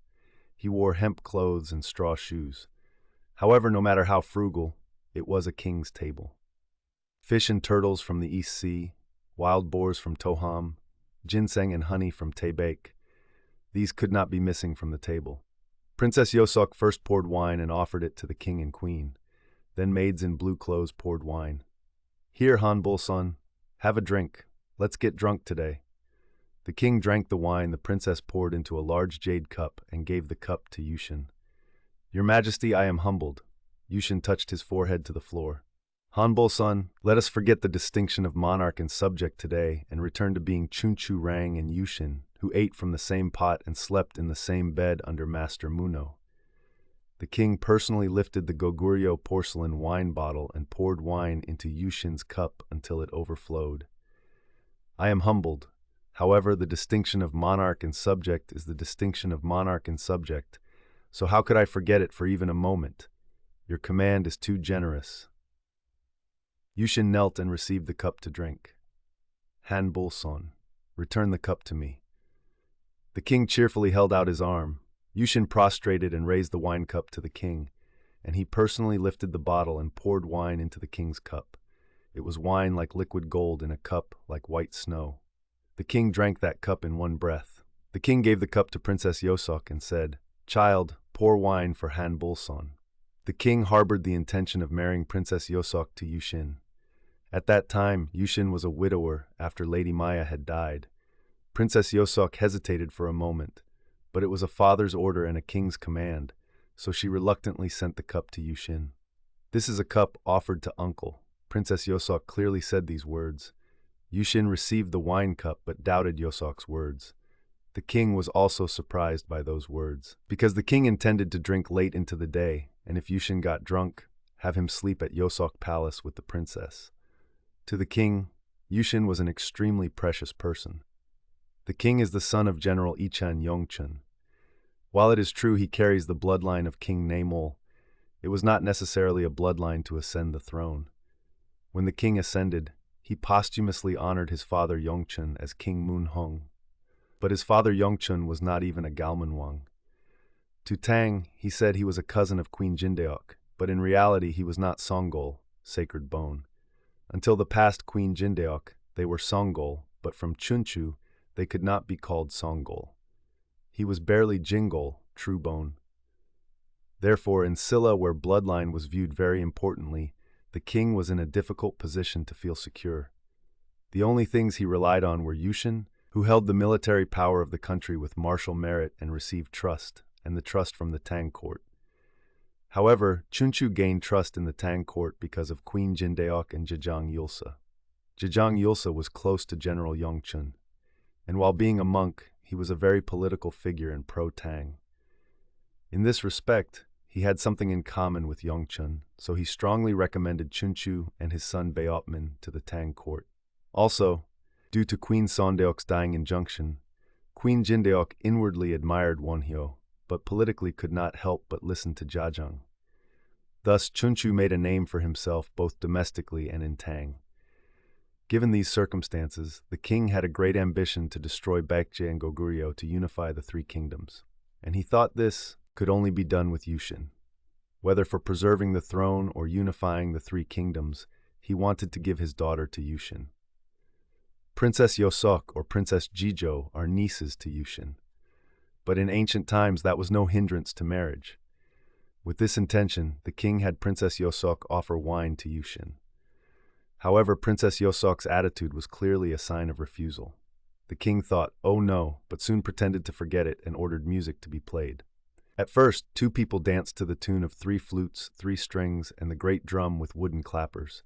Speaker 1: He wore hemp clothes and straw shoes. However, no matter how frugal, it was a king's table. Fish and turtles from the East Sea, wild boars from Toham, ginseng and honey from Taebaek. These could not be missing from the table. Princess Yosok first poured wine and offered it to the king and queen. Then maids in blue clothes poured wine. "Here, Han Bulson, have a drink. Let's get drunk today." The king drank the wine the princess poured into a large jade cup and gave the cup to Yushin. "Your Majesty, I am humbled." Yushin touched his forehead to the floor. "Han Bulson, let us forget the distinction of monarch and subject today and return to being Chunchu Rang and Yushin, who ate from the same pot and slept in the same bed under Master Wonhyo." The king personally lifted the Goguryeo porcelain wine bottle and poured wine into Yushin's cup until it overflowed. "I am humbled. However, the distinction of monarch and subject is the distinction of monarch and subject, so how could I forget it for even a moment? Your command is too generous." Yushin knelt and received the cup to drink. "Han Bulson, return the cup to me." The king cheerfully held out his arm. Yushin prostrated and raised the wine cup to the king, and he personally lifted the bottle and poured wine into the king's cup. It was wine like liquid gold in a cup like white snow. The king drank that cup in one breath. The king gave the cup to Princess Yosok and said, "Child, pour wine for Han Bulson." The king harbored the intention of marrying Princess Yosok to Yushin. At that time, Yushin was a widower after Lady Maya had died. Princess Yosok hesitated for a moment, but it was a father's order and a king's command, so she reluctantly sent the cup to Yushin. "This is a cup offered to uncle." Princess Yosok clearly said these words. Yushin received the wine cup but doubted Yosok's words. The king was also surprised by those words, because the king intended to drink late into the day, and if Yushin got drunk, have him sleep at Yosok Palace with the princess. To the king, Yushin was an extremely precious person. The king is the son of General Ichan Yongchun. While it is true he carries the bloodline of King Namol, it was not necessarily a bloodline to ascend the throne. When the king ascended, he posthumously honored his father Yongchun as King Munhong. But his father Yongchun was not even a Galmanwang. To Tang, he said he was a cousin of Queen Jindeok, but in reality he was not Songgol, sacred bone. Until the past Queen Jindeok, they were Songgol, but from Chunchu, they could not be called Songgol. He was barely Jingol, true bone. Therefore, in Silla, where bloodline was viewed very importantly, the king was in a difficult position to feel secure. The only things he relied on were Yushin, who held the military power of the country with martial merit and received trust, and the trust from the Tang court. However, Chunchu gained trust in the Tang court because of Queen Jindeok and Jajang Yulsa. Jajang Yulsa was close to General Yongchun, and while being a monk, he was a very political figure and pro-Tang. In this respect, he had something in common with Yongchun, so he strongly recommended Chunchu and his son Beopmin to the Tang court. Also, due to Queen Sondeok's dying injunction, Queen Jindeok inwardly admired Wonhyo, but politically could not help but listen to Jajang. Thus, Chunchu made a name for himself both domestically and in Tang. Given these circumstances, the king had a great ambition to destroy Baekje and Goguryeo to unify the 3 kingdoms, and he thought this could only be done with Yushin. Whether for preserving the throne or unifying the 3 kingdoms, he wanted to give his daughter to Yushin. Princess Yosok or Princess Jijo are nieces to Yushin, but in ancient times that was no hindrance to marriage. With this intention, the king had Princess Yosok offer wine to Yushin. However, Princess Yosok's attitude was clearly a sign of refusal. The king thought, "Oh no," but soon pretended to forget it and ordered music to be played. At first, two people danced to the tune of 3 flutes, 3 strings, and the great drum with wooden clappers.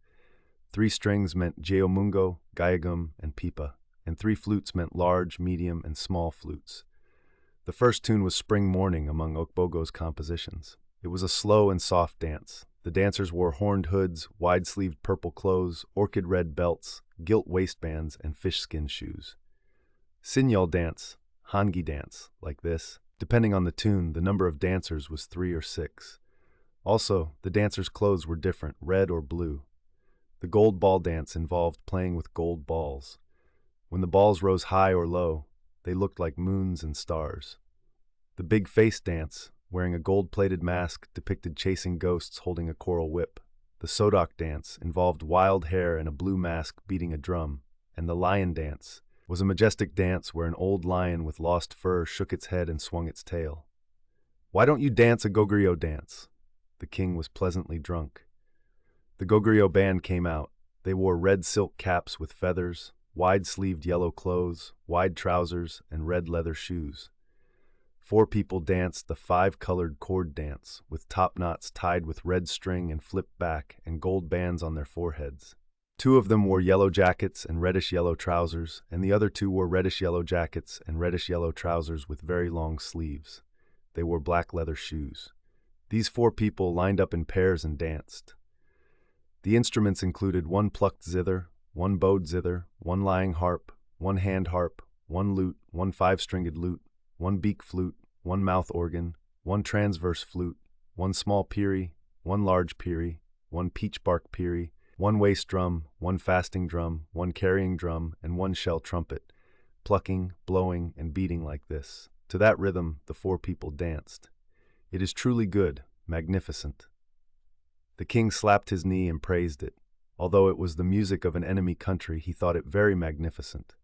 Speaker 1: 3 strings meant geomungo, gayagum, and pipa, and 3 flutes meant large, medium, and small flutes. The first tune was Spring Morning among Okbogo's compositions. It was a slow and soft dance. The dancers wore horned hoods, wide-sleeved purple clothes, orchid-red belts, gilt waistbands, and fish-skin shoes. Sinyal dance, Hangi dance, like this. Depending on the tune, the number of dancers was 3 or 6. Also, the dancers' clothes were different, red or blue. The gold ball dance involved playing with gold balls. When the balls rose high or low, they looked like moons and stars. The big face dance, wearing a gold-plated mask, depicted chasing ghosts holding a coral whip. The Sodok dance involved wild hair and a blue mask beating a drum. And the lion dance was a majestic dance where an old lion with lost fur shook its head and swung its tail. "Why don't you dance a Goguryeo dance?" The king was pleasantly drunk. The Goguryeo band came out. They wore red silk caps with feathers, wide-sleeved yellow clothes, wide trousers, and red leather shoes. 4 people danced the 5-colored cord dance, with top knots tied with red string and flipped back and gold bands on their foreheads. 2 of them wore yellow jackets and reddish-yellow trousers, and the other 2 wore reddish-yellow jackets and reddish-yellow trousers with very long sleeves. They wore black leather shoes. These 4 people lined up in pairs and danced. The instruments included 1 plucked zither, 1 bowed zither, 1 lying harp, 1 hand harp, 1 lute, 1 5-stringed lute, 1 beak flute, 1 mouth organ, 1 transverse flute, 1 small piri, 1 large piri, 1 peach bark piri, 1 waist drum, 1 fasting drum, 1 carrying drum, and 1 shell trumpet, plucking, blowing, and beating like this. To that rhythm, the 4 people danced. It is truly good, magnificent. The king slapped his knee and praised it. Although it was the music of an enemy country, he thought it very magnificent.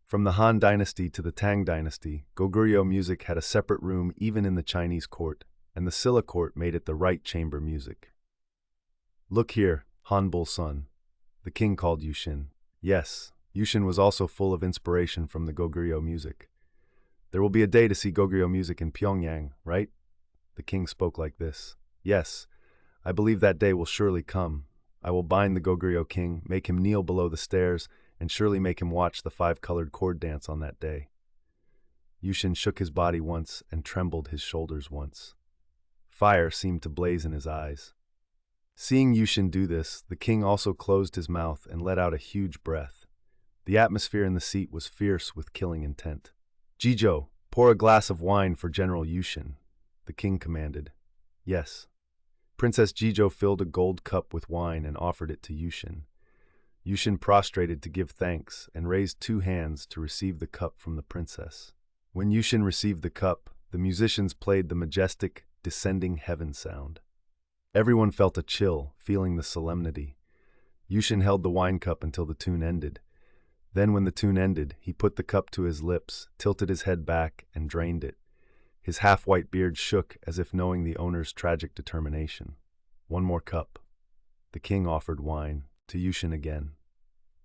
Speaker 1: From the Han dynasty to the Tang dynasty, Goguryeo music had a separate room even in the Chinese court, and the Silla court made it the right chamber music. "Look here, Hanbul son," the king called Yushin. Yes, Yushin was also full of inspiration from the Goguryeo music. "There will be a day to see Goguryeo music in Pyongyang, right?" The king spoke like this. "Yes, I believe that day will surely come. I will bind the Goguryeo king, make him kneel below the stairs, and surely make him watch the 5-colored cord dance on that day." Yushin shook his body once and trembled his shoulders once. Fire seemed to blaze in his eyes. Seeing Yushin do this, the king also closed his mouth and let out a huge breath. The atmosphere in the seat was fierce with killing intent. "Jijo, pour a glass of wine for General Yushin," the king commanded. "Yes." Princess Jijo filled a gold cup with wine and offered it to Yushin. Yushin prostrated to give thanks and raised 2 hands to receive the cup from the princess. When Yushin received the cup, the musicians played the majestic, descending heaven sound. Everyone felt a chill, feeling the solemnity. Yushin held the wine cup until the tune ended. Then when the tune ended, he put the cup to his lips, tilted his head back, and drained it. His half-white beard shook as if knowing the owner's tragic determination. "One more cup." The king offered wine to Yushin again.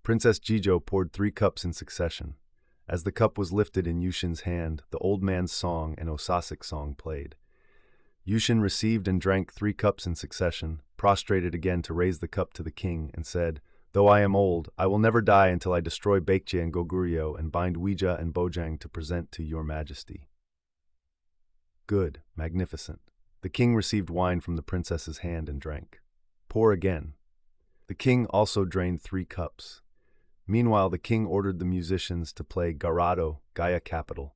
Speaker 1: Princess Jijo poured 3 cups in succession. As the cup was lifted in Yushin's hand, the old man's song and Osasic song played. Yushin received and drank 3 cups in succession, prostrated again to raise the cup to the king, and said, "Though I am old, I will never die until I destroy Baekje and Goguryeo and bind Ouija and Bojang to present to your majesty." "Good, magnificent." The king received wine from the princess's hand and drank. "Pour again." The king also drained 3 cups. Meanwhile, the king ordered the musicians to play Garado, Gaya Capital.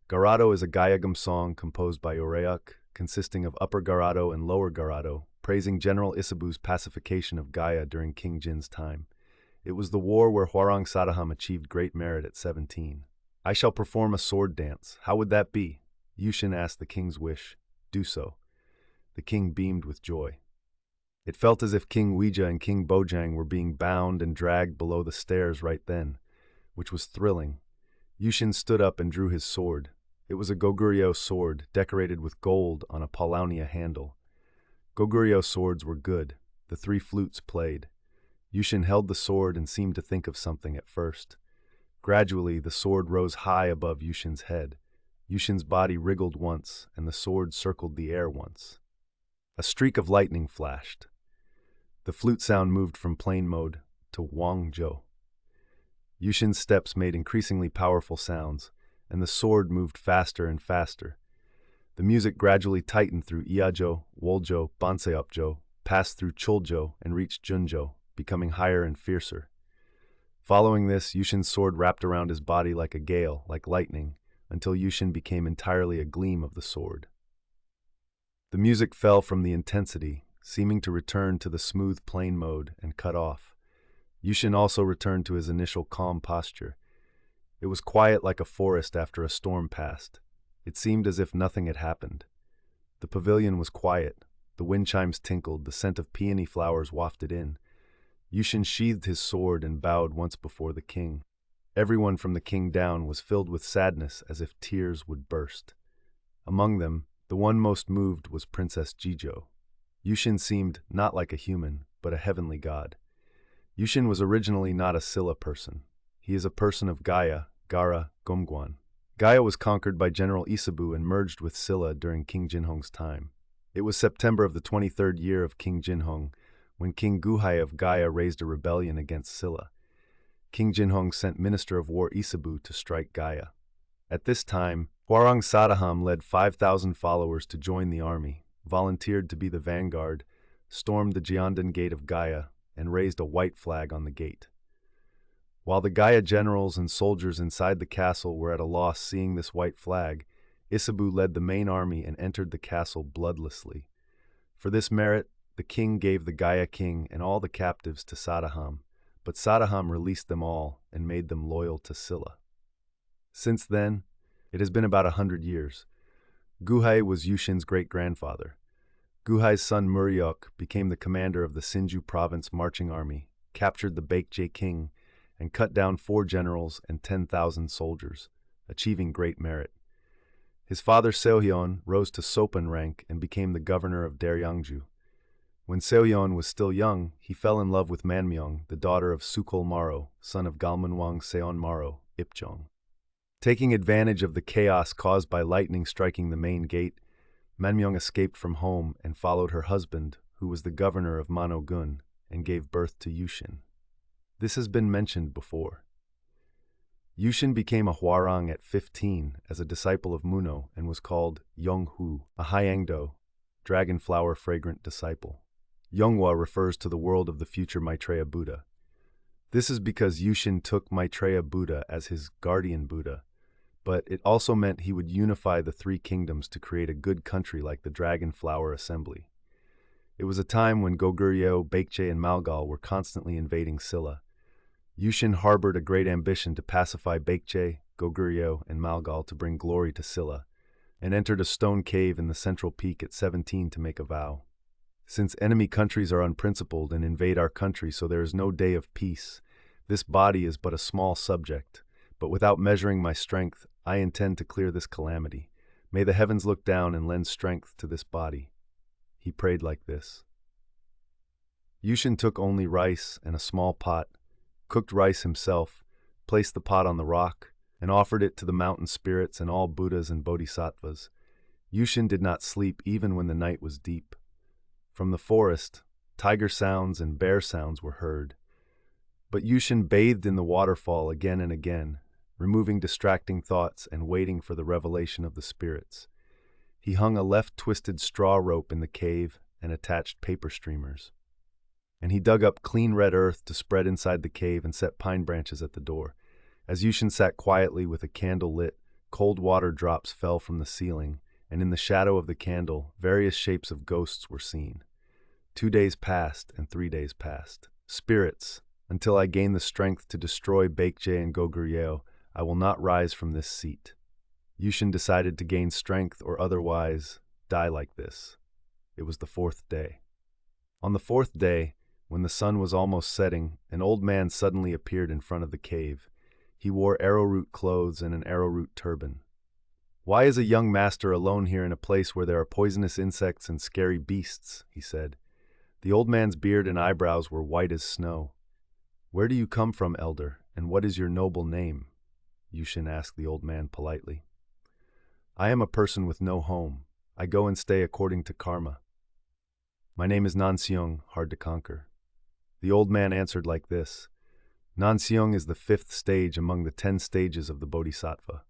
Speaker 1: Garado is a Gayagam song composed by Ureuk, consisting of Upper Garado and Lower Garado, praising General Isabu's pacification of Gaya during King Jin's time. It was the war where Hwarang Sadaham achieved great merit at 17. "I shall perform a sword dance. How would that be?" Yushin asked the king's wish. "Do so." The king beamed with joy. It felt as if King Ouija and King Bojang were being bound and dragged below the stairs right then, which was thrilling. Yushin stood up and drew his sword. It was a Goguryeo sword, decorated with gold on a Paulownia handle. Goguryeo swords were good. The 3 flutes played. Yushin held the sword and seemed to think of something at first. Gradually, the sword rose high above Yushin's head. Yushin's body wriggled once, and the sword circled the air once. A streak of lightning flashed. The flute sound moved from plain mode to Wangzhou. Yushin's steps made increasingly powerful sounds, and the sword moved faster and faster. The music gradually tightened through Iazhou, Wolzhou, Banseupzhou, passed through Chulzhou, and reached Junzhou, becoming higher and fiercer. Following this, Yushin's sword wrapped around his body like a gale, like lightning, until Yushin became entirely a gleam of the sword. The music fell from the intensity, seeming to return to the smooth plain mode, and cut off. Yushin also returned to his initial calm posture. It was quiet like a forest after a storm passed. It seemed as if nothing had happened. The pavilion was quiet. The wind chimes tinkled, the scent of peony flowers wafted in. Yushin sheathed his sword and bowed once before the king. Everyone from the king down was filled with sadness as if tears would burst. Among them, the one most moved was Princess Jizhou. Yushin seemed not like a human, but a heavenly god. Yushin was originally not a Silla person. He is a person of Gaia, Gara, Gomguan. Gaia was conquered by General Isabu and merged with Silla during King Jinhong's time. It was September of the 23rd year of King Jinhong, when King Guhai of Gaia raised a rebellion against Silla. King Jinhong sent Minister of War Isabu to strike Gaia. At this time, Hwarang Sadaham led 5,000 followers to join the army, volunteered to be the vanguard, stormed the Jiandan Gate of Gaia, and raised a white flag on the gate. While the Gaia generals and soldiers inside the castle were at a loss seeing this white flag, Isabu led the main army and entered the castle bloodlessly. For this merit, the king gave the Gaia king and all the captives to Sadaham, but Sadaham released them all and made them loyal to Silla. Since then, it has been about 100 years. Guhai was Yushin's great-grandfather. Guhai's son Muryok became the commander of the Sinju province marching army, captured the Baekje king, and cut down 4 generals and 10,000 soldiers, achieving great merit. His father Seohyeon rose to Sopan rank and became the governor of Daryangju. When Seohyeon was still young, he fell in love with Manmyeong, the daughter of Sukol Maro, son of Galmanwang Seon Maro, Ipcheong. Taking advantage of the chaos caused by lightning striking the main gate, Manmyeong escaped from home and followed her husband, who was the governor of Manogun, and gave birth to Yushin. This has been mentioned before. Yushin became a Hwarang at 15 as a disciple of Muno and was called Yonghu, a Hyangdo, dragon flower fragrant disciple. Yonghwa refers to the world of the future Maitreya Buddha. This is because Yushin took Maitreya Buddha as his guardian Buddha, but it also meant he would unify the 3 kingdoms to create a good country like the Dragon Flower Assembly. It was a time when Goguryeo, Baekje, and Malgal were constantly invading Silla. Yushin harbored a great ambition to pacify Baekje, Goguryeo, and Malgal to bring glory to Silla, and entered a stone cave in the central peak at 17 to make a vow. Since enemy countries are unprincipled and invade our country so there is no day of peace, this body is but a small subject, but without measuring my strength, I intend to clear this calamity. May the heavens look down and lend strength to this body. He prayed like this. Yushin took only rice and a small pot, cooked rice himself, placed the pot on the rock, and offered it to the mountain spirits and all Buddhas and Bodhisattvas. Yushin did not sleep even when the night was deep. From the forest, tiger sounds and bear sounds were heard. But Yushin bathed in the waterfall again and again, removing distracting thoughts and waiting for the revelation of the spirits. He hung a left-twisted straw rope in the cave and attached paper streamers. And he dug up clean red earth to spread inside the cave and set pine branches at the door. As Yushin sat quietly with a candle lit, cold water drops fell from the ceiling, and in the shadow of the candle, various shapes of ghosts were seen. 2 days passed and 3 days passed. Spirits, until I gain the strength to destroy Baekje and Goguryeo, I will not rise from this seat. Yushin decided to gain strength or otherwise die like this. It was the 4th day. On the 4th day, when the sun was almost setting, an old man suddenly appeared in front of the cave. He wore arrowroot clothes and an arrowroot turban. "Why is a young master alone here in a place where there are poisonous insects and scary beasts?" he said. The old man's beard and eyebrows were white as snow. "Where do you come from, elder, and what is your noble name?" Yushin asked the old man politely. I am a person with no home. I go and stay according to karma. My name is Nanseong, hard to conquer. The old man answered like this. Nanseong is the 5th stage among the 10 stages of the Bodhisattva.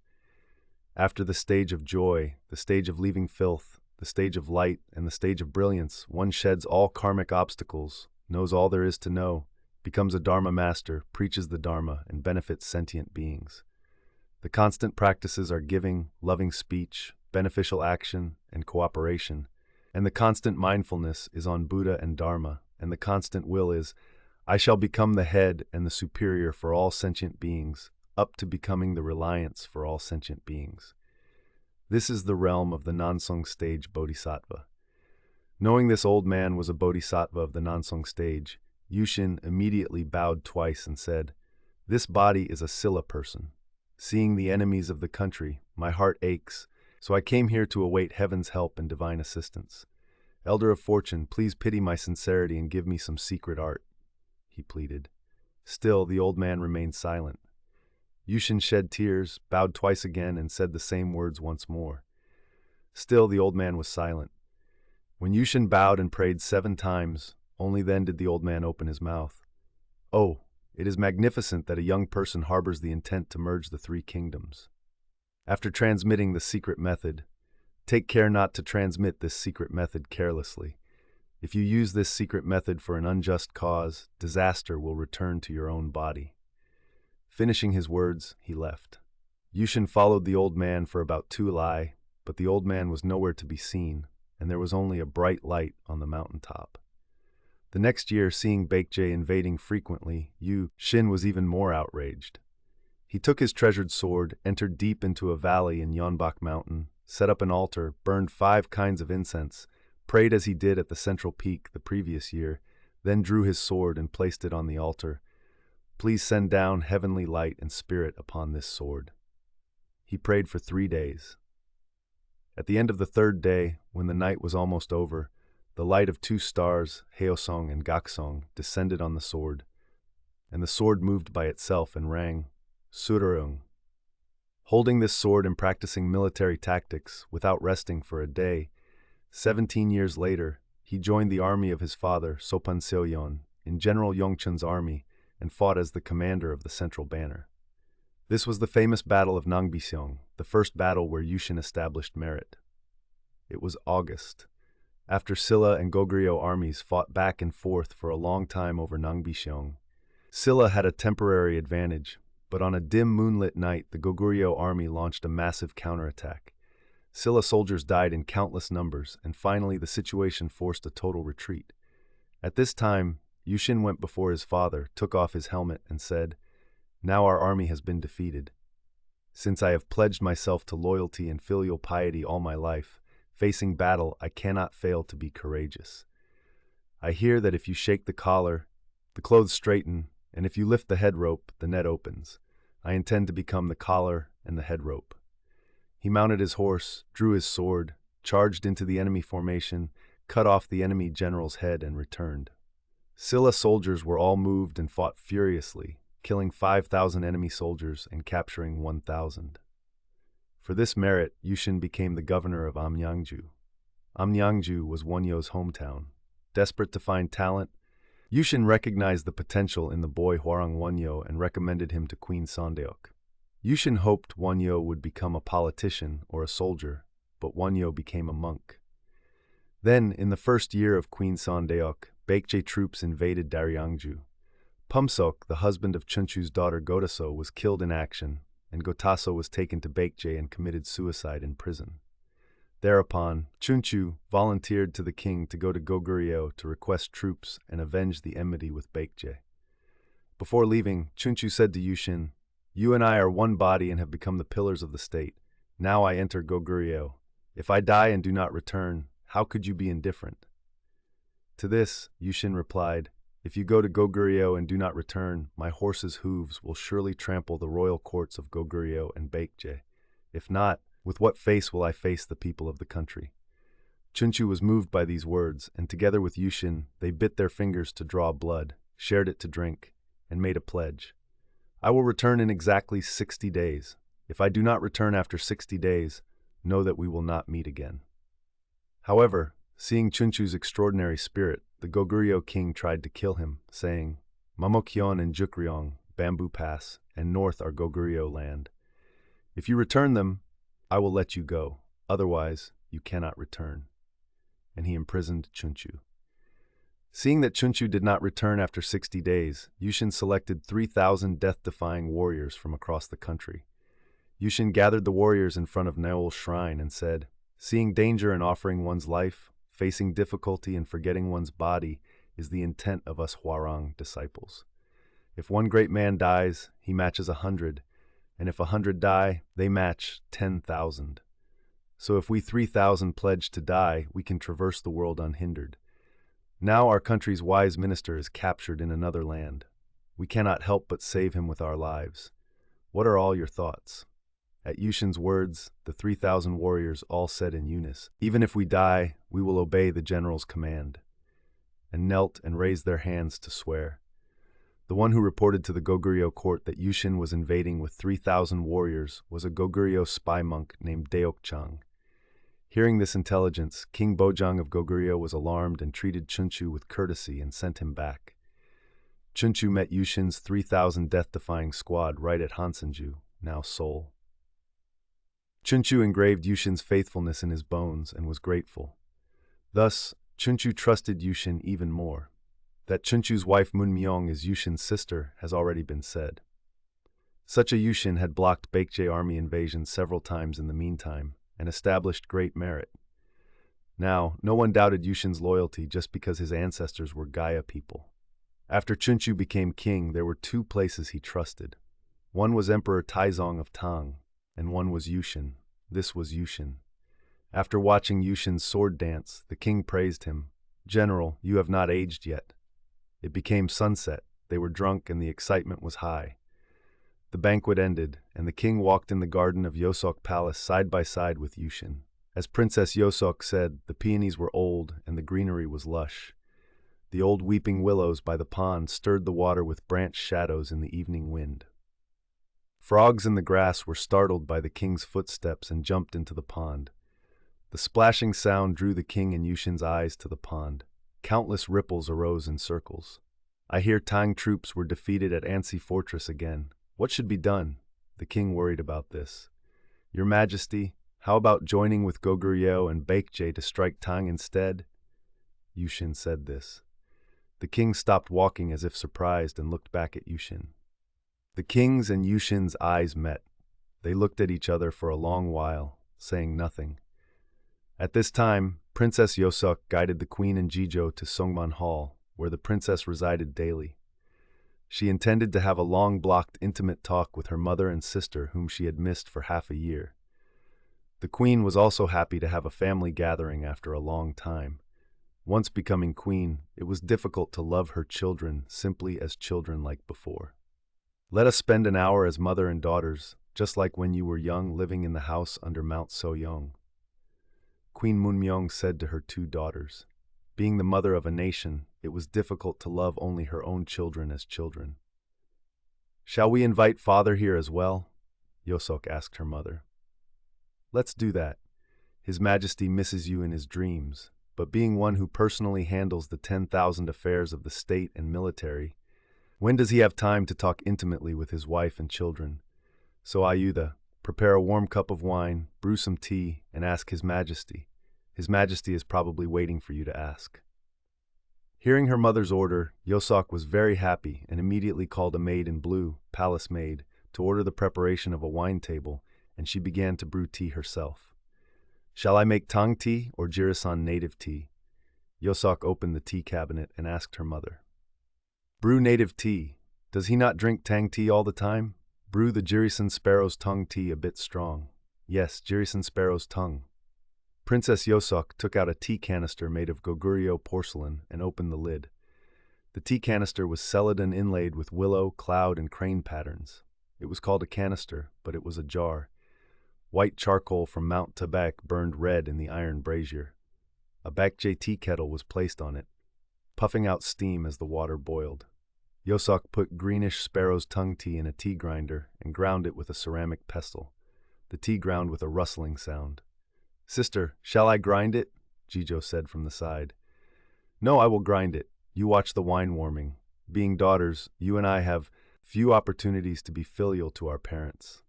Speaker 1: After the stage of joy, the stage of leaving filth, the stage of light, and the stage of brilliance, one sheds all karmic obstacles, knows all there is to know, becomes a Dharma master, preaches the Dharma, and benefits sentient beings. The constant practices are giving, loving speech, beneficial action, and cooperation. And the constant mindfulness is on Buddha and Dharma, and the constant will is, I shall become the head and the superior for all sentient beings, up to becoming the reliance for all sentient beings. This is the realm of the Nansong stage Bodhisattva. Knowing this old man was a Bodhisattva of the Nansong stage, Yushin immediately bowed twice and said, This body is a Silla person. Seeing the enemies of the country, my heart aches, so I came here to await heaven's help and divine assistance. Elder of Fortune, please pity my sincerity and give me some secret art, he pleaded. Still, the old man remained silent. Yushin shed tears, bowed twice again, and said the same words once more. Still, the old man was silent. When Yushin bowed and prayed 7 times, only then did the old man open his mouth. Oh, it is magnificent that a young person harbors the intent to merge the 3 kingdoms. After transmitting the secret method, take care not to transmit this secret method carelessly. If you use this secret method for an unjust cause, disaster will return to your own body. Finishing his words, he left. Yushin followed the old man for about 2 li, but the old man was nowhere to be seen, and there was only a bright light on the mountaintop. The next year, seeing Baekje invading frequently, Yushin was even more outraged. He took his treasured sword, entered deep into a valley in Yeonbok Mountain, set up an altar, burned 5 kinds of incense, prayed as he did at the central peak the previous year, then drew his sword and placed it on the altar. Please send down heavenly light and spirit upon this sword. He prayed for 3 days. At the end of the 3rd day, when the night was almost over, the light of 2 stars, Haeosong and Gaksong, descended on the sword, and the sword moved by itself and rang, Sururung. Holding this sword and practicing military tactics without resting for a day, 17 years later, he joined the army of his father, Sopan Seoyeon, in General Yongchun's army and fought as the commander of the central banner. This was the famous Battle of Nangbiseong, the first battle where Yushin established merit. It was August. After Silla and Goguryeo armies fought back and forth for a long time over Nangbiseong, Silla had a temporary advantage, but on a dim moonlit night the Goguryeo army launched a massive counterattack. Silla soldiers died in countless numbers, and finally the situation forced a total retreat. At this time, Yushin went before his father, took off his helmet, and said, Now our army has been defeated. Since I have pledged myself to loyalty and filial piety all my life, facing battle, I cannot fail to be courageous. I hear that if you shake the collar, the clothes straighten, and if you lift the head rope, the net opens. I intend to become the collar and the head rope. He mounted his horse, drew his sword, charged into the enemy formation, cut off the enemy general's head, and returned. Silla soldiers were all moved and fought furiously, killing 5,000 enemy soldiers and capturing 1,000. For this merit, Yushin became the governor of Amnyangju. Amnyangju was Wonhyo's hometown. Desperate to find talent, Yushin recognized the potential in the boy Hwarang Wonhyo and recommended him to Queen Sondeok. Yushin hoped Wonhyo would become a politician or a soldier, but Wonhyo became a monk. Then, in the first year of Queen Sondeok, Baekje troops invaded Daryangju. Pumsok, the husband of Chunchu's daughter Gotaso, was killed in action, and Gotaso was taken to Baekje and committed suicide in prison. Thereupon, Chunchu volunteered to the king to go to Goguryeo to request troops and avenge the enmity with Baekje. Before leaving, Chunchu said to Yushin, You and I are one body and have become the pillars of the state. Now I enter Goguryeo. If I die and do not return, how could you be indifferent? To this, Yushin replied, If you go to Goguryeo and do not return, my horse's hooves will surely trample the royal courts of Goguryeo and Baekje. If not, with what face will I face the people of the country? Chunchu was moved by these words, and together with Yushin, they bit their fingers to draw blood, shared it to drink, and made a pledge. I will return in exactly 60 days. If I do not return after 60 days, know that we will not meet again." However, seeing Chunchu's extraordinary spirit, the Goguryeo king tried to kill him, saying, "Mamokyeon and Jukryong, Bamboo Pass, and north are Goguryeo land. If you return them, I will let you go. Otherwise, you cannot return." And he imprisoned Chunchu. Seeing that Chunchu did not return after 60 days, Yushin selected 3,000 death-defying warriors from across the country. Yushin gathered the warriors in front of Neol's shrine and said, "Seeing danger and offering one's life, facing difficulty and forgetting one's body is the intent of us Hwarang disciples. If one great man dies, he matches 100, and if 100 die, they match 10,000. So if we 3,000 pledge to die, we can traverse the world unhindered. Now our country's wise minister is captured in another land. We cannot help but save him with our lives. What are all your thoughts?" At Yushin's words, the 3,000 warriors all said in unison, "Even if we die, we will obey the general's command," and knelt and raised their hands to swear. The one who reported to the Goguryeo court that Yushin was invading with 3,000 warriors was a Goguryeo spy monk named Deokchang. Hearing this intelligence, King Bojang of Goguryeo was alarmed and treated Chunchu with courtesy and sent him back. Chunchu met Yushin's 3,000 death-defying squad right at Hansenju, now Seoul. Chunchu engraved Yushin's faithfulness in his bones and was grateful. Thus, Chunchu trusted Yushin even more. That Chunchu's wife Munmyeong is Yushin's sister has already been said. Such a Yushin had blocked Baekje army invasions several times in the meantime, and established great merit. Now, no one doubted Yushin's loyalty just because his ancestors were Gaia people. After Chunchu became king, there were two places he trusted. One was Emperor Taizong of Tang, and one was Yushin. This was Yushin. After watching Yushin's sword dance, the king praised him. "General, you have not aged yet." It became sunset, they were drunk, and the excitement was high. The banquet ended, and the king walked in the garden of Yosok Palace side by side with Yushin. As Princess Yosok said, the peonies were old and the greenery was lush. The old weeping willows by the pond stirred the water with branched shadows in the evening wind. Frogs in the grass were startled by the king's footsteps and jumped into the pond. The splashing sound drew the king and Yushin's eyes to the pond. Countless ripples arose in circles. "I hear Tang troops were defeated at Ansi Fortress again. What should be done?" The king worried about this. "Your Majesty, how about joining with Goguryeo and Baekje to strike Tang instead?" Yushin said this. The king stopped walking as if surprised and looked back at Yushin. The king's and Yushin's eyes met. They looked at each other for a long while, saying nothing. At this time, Princess Yosok guided the queen and Jijo to Songman Hall, where the princess resided daily. She intended to have a long blocked intimate talk with her mother and sister whom she had missed for half a year. The queen was also happy to have a family gathering after a long time. Once becoming queen, it was difficult to love her children simply as children like before. "Let us spend an hour as mother and daughters, just like when you were young living in the house under Mount Soyeong." Queen Munmyeong said to her two daughters. Being the mother of a nation, it was difficult to love only her own children as children. "Shall we invite father here as well?" Yosok asked her mother. "Let's do that. His Majesty misses you in his dreams, but being one who personally handles the 10,000 affairs of the state and military, when does he have time to talk intimately with his wife and children? So Ayuda, prepare a warm cup of wine, brew some tea, and ask His Majesty. His Majesty is probably waiting for you to ask." Hearing her mother's order, Yosok was very happy and immediately called a maid in blue, palace maid, to order the preparation of a wine table, and she began to brew tea herself. "Shall I make Tang tea or Jirisan native tea?" Yosok opened the tea cabinet and asked her mother. "Brew native tea. Does he not drink Tang tea all the time? Brew the Jirisan sparrow's tongue tea a bit strong." "Yes, Jirisan sparrow's tongue." Princess Yosok took out a tea canister made of Goguryeo porcelain and opened the lid. The tea canister was celadon inlaid with willow, cloud, and crane patterns. It was called a canister, but it was a jar. White charcoal from Mount Tabak burned red in the iron brazier. A Baekje tea kettle was placed on it, puffing out steam as the water boiled. Yosok put greenish sparrow's tongue tea in a tea grinder and ground it with a ceramic pestle. The tea ground with a rustling sound. "Sister, shall I grind it?" Jijo said from the side. "No, I will grind it. You watch the wine warming. Being daughters, you and I have few opportunities to be filial to our parents.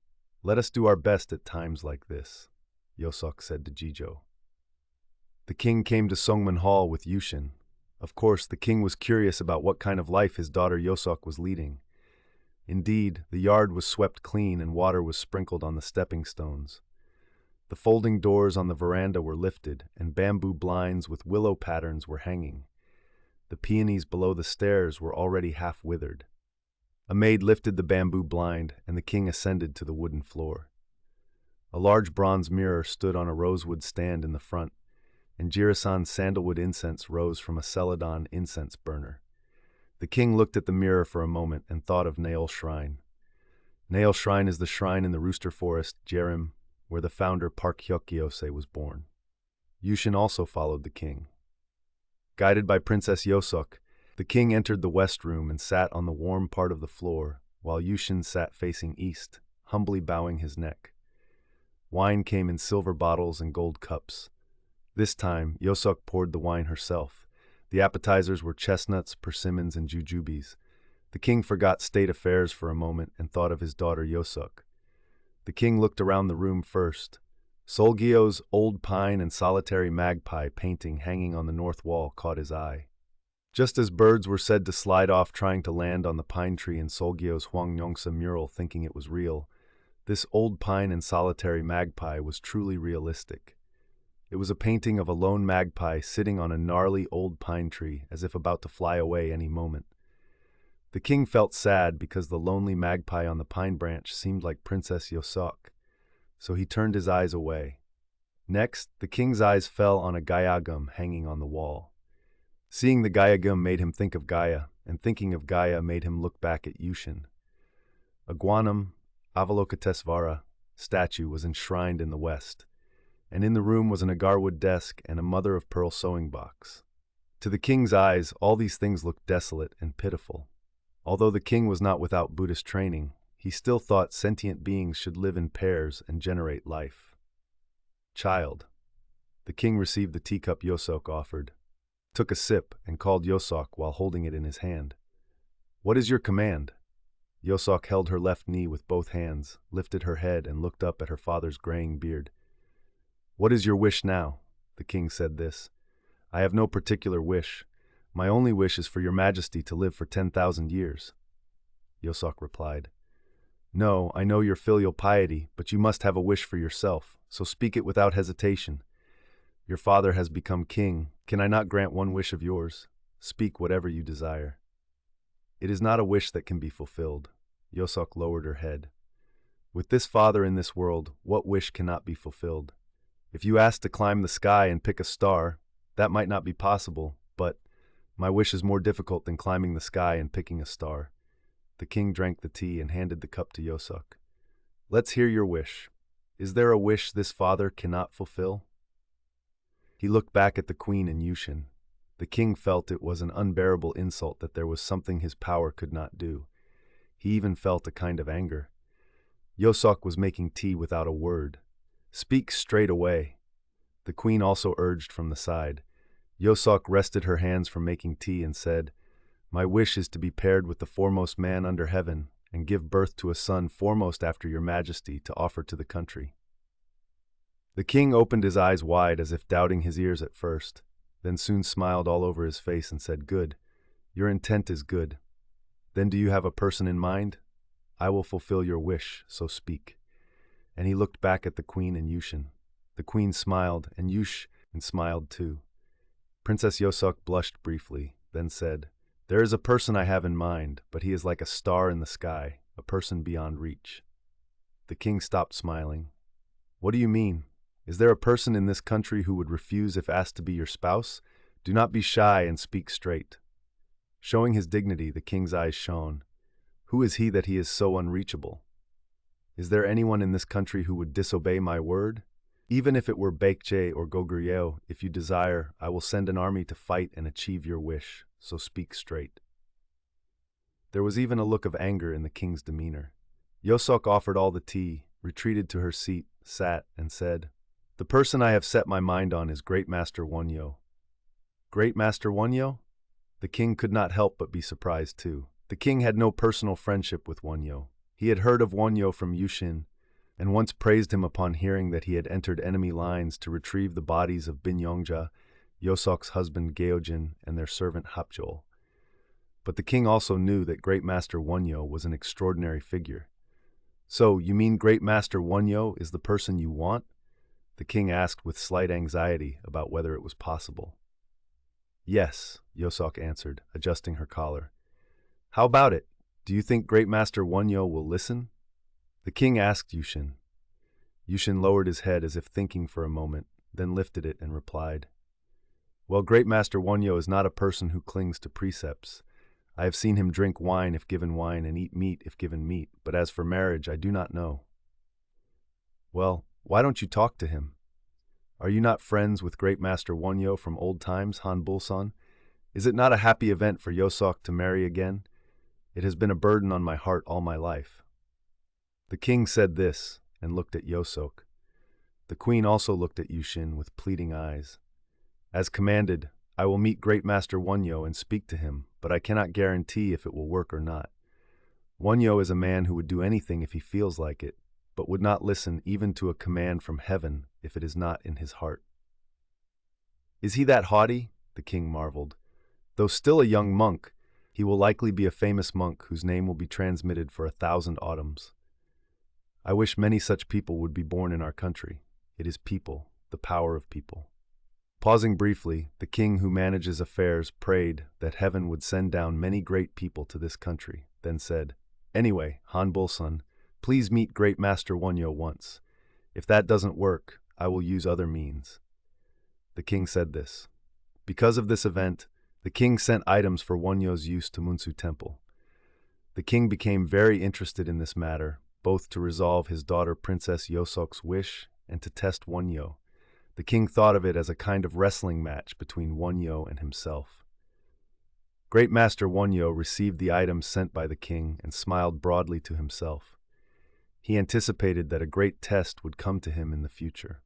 Speaker 1: Let us do our best at times like this," Yosok said to Jijo. The king came to Songman Hall with Yushin. Of course, the king was curious about what kind of life his daughter Yosok was leading. Indeed, the yard was swept clean and water was sprinkled on the stepping stones. The folding doors on the veranda were lifted, and bamboo blinds with willow patterns were hanging. The peonies below the stairs were already half withered. A maid lifted the bamboo blind, and the king ascended to the wooden floor. A large bronze mirror stood on a rosewood stand in the front, and Jirasan's sandalwood incense rose from a celadon incense burner. The king looked at the mirror for a moment and thought of Nail Shrine. Nail Shrine is the shrine in the Rooster Forest, Jerim, where the founder Park Hyokgyose was born. Yushin also followed the king. Guided by Princess Yosok, the king entered the west room and sat on the warm part of the floor, while Yushin sat facing east, humbly bowing his neck. Wine came in silver bottles and gold cups. This time, Yosok poured the wine herself. The appetizers were chestnuts, persimmons, and jujubes. The king forgot state affairs for a moment and thought of his daughter Yosok. The king looked around the room first. Solgyo's old pine and solitary magpie painting hanging on the north wall caught his eye. Just as birds were said to slide off trying to land on the pine tree in Solgyo's Hwangnyeongsa mural thinking it was real, this old pine and solitary magpie was truly realistic. It was a painting of a lone magpie sitting on a gnarly old pine tree as if about to fly away any moment. The king felt sad because the lonely magpie on the pine branch seemed like Princess Yosok, so he turned his eyes away. Next, the king's eyes fell on a gayagum hanging on the wall. Seeing the gayagum made him think of Gaia, and thinking of Gaia made him look back at Yushin. A Guanam Avalokitesvara statue was enshrined in the west, and in the room was an agarwood desk and a mother-of-pearl sewing box. To the king's eyes, all these things looked desolate and pitiful. Although the king was not without Buddhist training, he still thought sentient beings should live in pairs and generate life. "Child." The king received the teacup Yosok offered, took a sip, and called Yosok while holding it in his hand. "What is your command?" Yosok held her left knee with both hands, lifted her head, and looked up at her father's graying beard. "What is your wish now?" The king said this. "I have no particular wish. My only wish is for your majesty to live for 10,000 years. Yosok replied. "No, I know your filial piety, but you must have a wish for yourself, so speak it without hesitation. Your father has become king. Can I not grant one wish of yours? Speak whatever you desire." "It is not a wish that can be fulfilled." Yosok lowered her head. "With this father in this world, what wish cannot be fulfilled? If you ask to climb the sky and pick a star, that might not be possible, but my wish is more difficult than climbing the sky and picking a star." The king drank the tea and handed the cup to Yosok. "Let's hear your wish. Is there a wish this father cannot fulfill?" He looked back at the queen and Yushin. The king felt it was an unbearable insult that there was something his power could not do. He even felt a kind of anger. Yosok was making tea without a word. "Speak straight away." The queen also urged from the side. Yosok rested her hands from making tea and said, "My wish is to be paired with the foremost man under heaven and give birth to a son foremost after your majesty to offer to the country." The king opened his eyes wide as if doubting his ears at first, then soon smiled all over his face and said, "Good. Your intent is good. Then do you have a person in mind? I will fulfill your wish, so speak." And he looked back at the queen and Yushin. The queen smiled, and Yushin smiled too. Princess Yosok blushed briefly, then said, "There is a person I have in mind, but he is like a star in the sky, a person beyond reach." The king stopped smiling. "What do you mean? Is there a person in this country who would refuse if asked to be your spouse? Do not be shy and speak straight." Showing his dignity, the king's eyes shone. "Who is he that he is so unreachable? Is there anyone in this country who would disobey my word? Even if it were Baekje or Goguryeo, if you desire, I will send an army to fight and achieve your wish, so speak straight." There was even a look of anger in the king's demeanor. Yosok offered all the tea, retreated to her seat, sat, and said, "The person I have set my mind on is Great Master Wonhyo." Great Master Wonhyo? The king could not help but be surprised too. The king had no personal friendship with Wonhyo. He had heard of Wonhyo from Yushin, and once praised him upon hearing that he had entered enemy lines to retrieve the bodies of Bin Yongja, Yosok's husband Geojin, and their servant Hapjol. But the king also knew that Great Master Wonhyo was an extraordinary figure. "So, you mean Great Master Wonhyo is the person you want?" the king asked with slight anxiety about whether it was possible. "Yes," Yosok answered, adjusting her collar. "How about it? Do you think Great Master Wonhyo will listen?" the king asked Yushin. Yushin lowered his head as if thinking for a moment, then lifted it and replied, "Well, Great Master Wonhyo is not a person who clings to precepts. I have seen him drink wine if given wine and eat meat if given meat, but as for marriage, I do not know." "Well, why don't you talk to him? Are you not friends with Great Master Wonhyo from old times, Han Bulsan? Is it not a happy event for Yosok to marry again? It has been a burden on my heart all my life." The king said this and looked at Yosok. The queen also looked at Yushin with pleading eyes. "As commanded, I will meet Great Master Wonhyo and speak to him, but I cannot guarantee if it will work or not. Wonhyo is a man who would do anything if he feels like it, but would not listen even to a command from heaven if it is not in his heart." "Is he that haughty?" the king marveled. "Though still a young monk, he will likely be a famous monk whose name will be transmitted for 1,000 autumns. I wish many such people would be born in our country. It is people, the power of people." Pausing briefly, the king who manages affairs prayed that heaven would send down many great people to this country, then said, "Anyway, Han Bulsan, please meet Great Master Wonhyo once. If that doesn't work, I will use other means." The king said this. Because of this event, the king sent items for Wonhyo's use to Munsu Temple. The king became very interested in this matter, both to resolve his daughter Princess Yosok's wish and to test Wonhyo. The king thought of it as a kind of wrestling match between Wonhyo and himself. Great Master Wonhyo received the items sent by the king and smiled broadly to himself. He anticipated that a great test would come to him in the future.